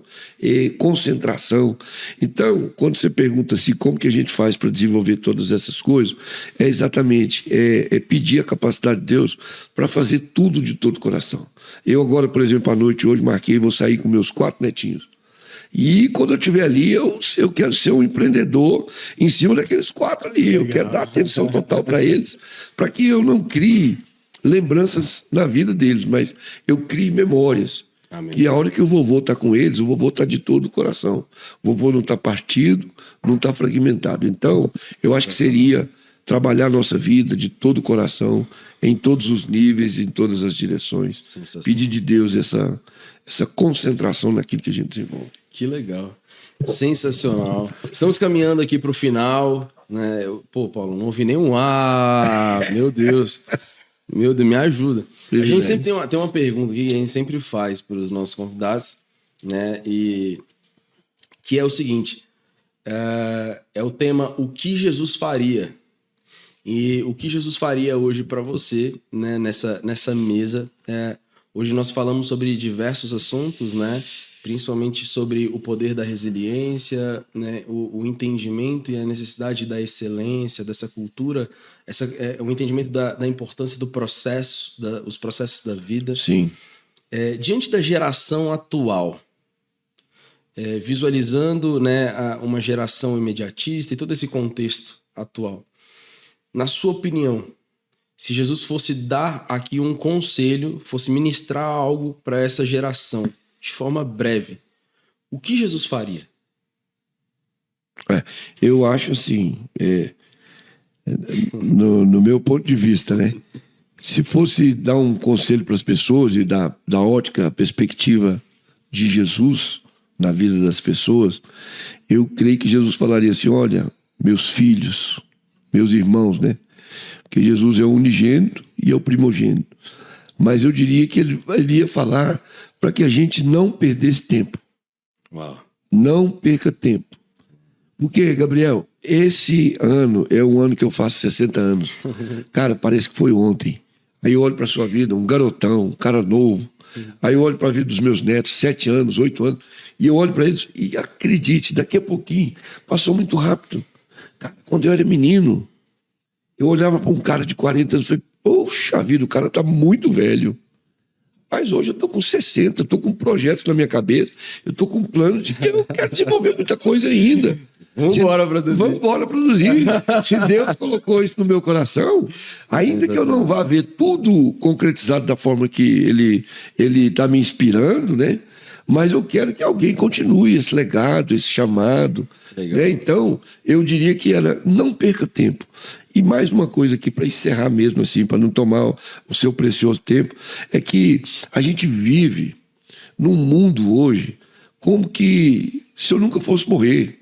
concentração. Então, quando você pergunta assim, como que a gente faz para desenvolver todas essas coisas, é exatamente pedir a capacidade de Deus para fazer tudo de todo coração. Eu agora, por exemplo, à noite hoje marquei, vou sair com meus 4 netinhos. E quando eu estiver ali, eu quero ser um empreendedor em cima daqueles 4 ali. Legal. Eu quero dar atenção total para eles, para que eu não crie lembranças na vida deles, mas eu crio memórias. Amém. E a hora que o vovô está com eles, o vovô está de todo o coração. O vovô não está partido, não está fragmentado. Então, eu acho que seria trabalhar a nossa vida de todo o coração, em todos os níveis, em todas as direções. Pedir de Deus essa concentração naquilo que a gente desenvolve. Que legal. Sensacional. Estamos caminhando aqui para o final, né? Pô, Paulo, não ouvi nenhum meu Deus. Meu Deus, me ajuda. A gente sempre tem uma pergunta aqui que a gente sempre faz para os nossos convidados, né? E que é o seguinte: é o tema O que Jesus faria? E o que Jesus faria hoje para você, né? Nessa mesa. Hoje nós falamos sobre diversos assuntos, né? Principalmente sobre o poder da resiliência, né? O entendimento e a necessidade da excelência, dessa cultura, o entendimento da importância do processo, os processos da vida. Sim. Diante da geração atual, visualizando, né, uma geração imediatista e todo esse contexto atual, na sua opinião, se Jesus fosse dar aqui um conselho, fosse ministrar algo para essa geração, de forma breve, o que Jesus faria? Eu acho assim, no meu ponto de vista, né? Se fosse dar um conselho para as pessoas e da ótica, perspectiva de Jesus na vida das pessoas, eu creio que Jesus falaria assim: olha, meus filhos, meus irmãos, né? Porque Jesus é o unigênito e é o primogênito. Mas eu diria que ele ia falar para que a gente não perdesse tempo. Uau. Não perca tempo. Porque, Gabriel, esse ano é o ano que eu faço 60 anos. Cara, parece que foi ontem. Aí eu olho para a sua vida, um garotão, um cara novo. Aí eu olho para a vida dos meus netos, 7 anos, 8 anos. E eu olho para eles e acredite, daqui a pouquinho, passou muito rápido. Cara, quando eu era menino, eu olhava para um cara de 40 anos e falei: poxa vida, o cara tá muito velho. Mas hoje eu tô com 60, eu tô com projetos na minha cabeça, eu tô com planos de que eu quero desenvolver muita coisa ainda. Vamos embora produzir. Se Deus colocou isso no meu coração, ainda que eu não vá ver tudo concretizado da forma que ele tá me inspirando, né? Mas eu quero que alguém continue esse legado, esse chamado. Né? Então, eu diria que não perca tempo. E mais uma coisa aqui, para encerrar mesmo assim, para não tomar o seu precioso tempo, é que a gente vive num mundo hoje como que se eu nunca fosse morrer.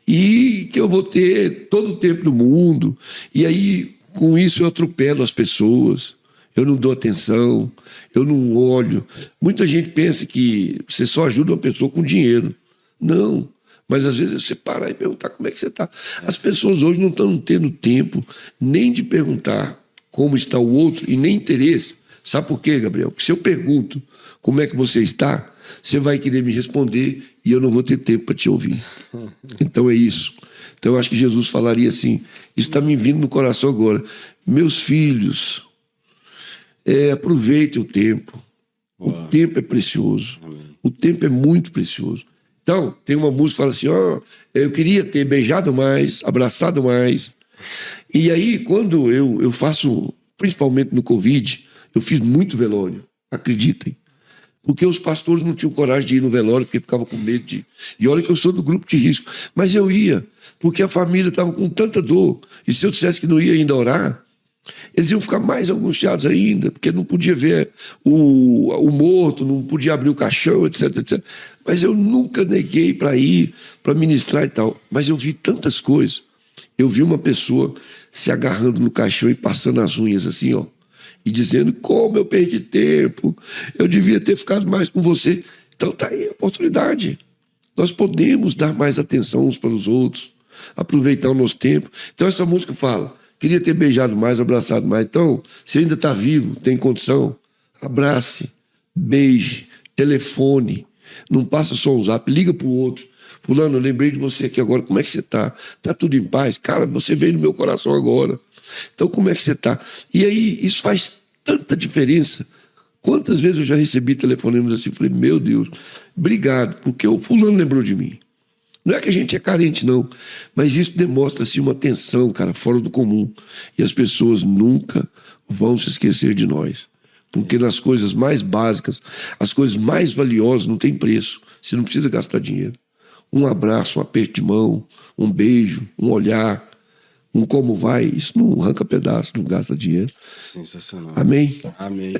E que eu vou ter todo o tempo do mundo. E aí, com isso, eu atropelo as pessoas. Eu não dou atenção, eu não olho. Muita gente pensa que você só ajuda uma pessoa com dinheiro. Não. Mas às vezes você parar e perguntar como é que você está. As pessoas hoje não estão tendo tempo nem de perguntar como está o outro e nem interesse. Sabe por quê, Gabriel? Porque se eu pergunto como é que você está, você vai querer me responder e eu não vou ter tempo para te ouvir. Então é isso. Então eu acho que Jesus falaria assim, isso está me vindo no coração agora. Meus filhos, aproveite o tempo. O tempo é precioso. O tempo é muito precioso. Então, tem uma música que fala assim: eu queria ter beijado mais, abraçado mais. E aí, quando eu faço, principalmente no Covid, eu fiz muito velório, acreditem. Porque os pastores não tinham coragem de ir no velório, porque ficavam com medo de... E olha que eu sou do grupo de risco. Mas eu ia, porque a família estava com tanta dor. E se eu dissesse que não ia ainda orar, eles iam ficar mais angustiados ainda, porque não podia ver o morto, não podia abrir o caixão, etc, etc. Mas eu nunca neguei para ir, para ministrar e tal. Mas eu vi tantas coisas. Eu vi uma pessoa se agarrando no caixão e passando as unhas assim, ó, e dizendo: como eu perdi tempo, eu devia ter ficado mais com você. Então tá aí a oportunidade. Nós podemos dar mais atenção uns para os outros, aproveitar o nosso tempo. Então essa música fala: queria ter beijado mais, abraçado mais. Então, se ainda está vivo, tem condição, abrace, beije, telefone. Não passa só um zap, liga para o outro. Fulano, eu lembrei de você aqui agora, como é que você está? Está tudo em paz? Cara, você veio no meu coração agora. Então, como é que você está? E aí, isso faz tanta diferença. Quantas vezes eu já recebi telefonemas assim, falei: meu Deus, obrigado, porque o fulano lembrou de mim. Não é que a gente é carente, não. Mas isso demonstra assim, uma tensão, cara, fora do comum. E as pessoas nunca vão se esquecer de nós. Porque nas coisas mais básicas, as coisas mais valiosas não tem preço. Você não precisa gastar dinheiro. Um abraço, um aperto de mão, um beijo, um olhar, um como vai, isso não arranca pedaço, não gasta dinheiro. Sensacional. Amém? Amém.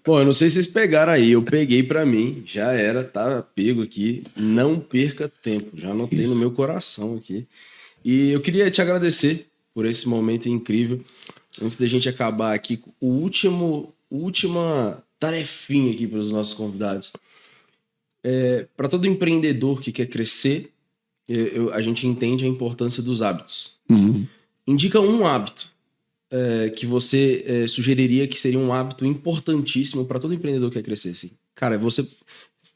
Bom, eu não sei se vocês pegaram aí, eu peguei pra mim, já era, tá pego aqui. Não perca tempo, já anotei no meu coração aqui. E eu queria te agradecer por esse momento incrível. Antes da gente acabar aqui, última tarefinha aqui para os nossos convidados. Para todo empreendedor que quer crescer, a gente entende a importância dos hábitos. Uhum. Indica um hábito que você sugeriria que seria um hábito importantíssimo para todo empreendedor que quer crescer. Assim. Cara, você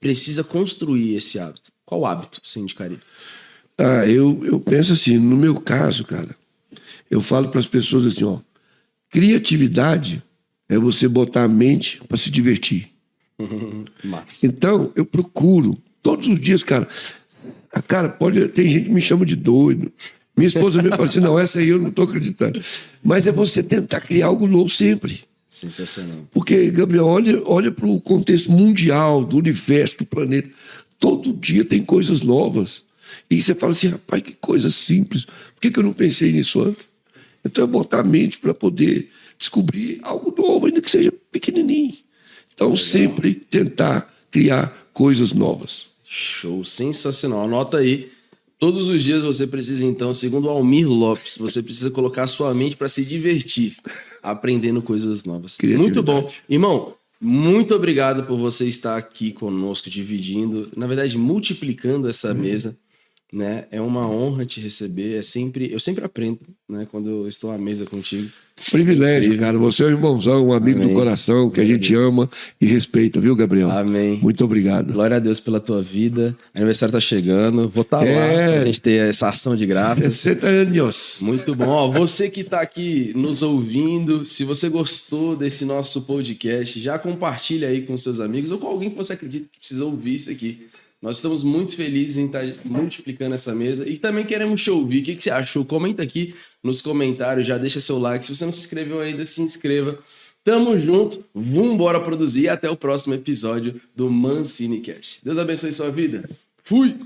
precisa construir esse hábito. Qual hábito você indicaria? Eu penso assim, no meu caso, cara, eu falo para as pessoas assim, ó, criatividade é você botar a mente para se divertir. Massa. Então, eu procuro, todos os dias, cara. Tem gente que me chama de doido. Minha esposa me fala assim, não, essa aí eu não estou acreditando. Mas é você tentar criar algo novo sempre. Sensacional. Porque, Gabriel, olha para o contexto mundial, do universo, do planeta. Todo dia tem coisas novas. E você fala assim, rapaz, que coisa simples. Por que eu não pensei nisso antes? Então é botar a mente para poder descobrir algo novo, ainda que seja pequenininho. Então sempre tentar criar coisas novas. Show, sensacional. Anota aí. Todos os dias você precisa, então, segundo o Almir Lopes, você precisa colocar a sua mente para se divertir, aprendendo coisas novas. Muito bom. Irmão, muito obrigado por você estar aqui conosco, dividindo, na verdade, multiplicando essa mesa. Né? É uma honra te receber. Eu sempre aprendo, né, quando eu estou à mesa contigo. Privilégio, cara. Você é um irmãozão, um amigo do coração, que a gente ama e respeita, viu, Gabriel? Amém. Muito obrigado. Glória a Deus pela tua vida. Aniversário tá chegando. Vou estar lá pra gente ter essa ação de graças. 60 anos. Muito bom. Ó, você que tá aqui nos ouvindo, se você gostou desse nosso podcast, já compartilha aí com seus amigos ou com alguém que você acredita que precisa ouvir isso aqui. Nós estamos muito felizes em estar multiplicando essa mesa e também queremos te ouvir. O que você achou? Comenta aqui nos comentários, já deixa seu like. Se você não se inscreveu ainda, se inscreva. Tamo junto, vamos embora produzir e até o próximo episódio do Mancini Cast. Deus abençoe sua vida. Fui!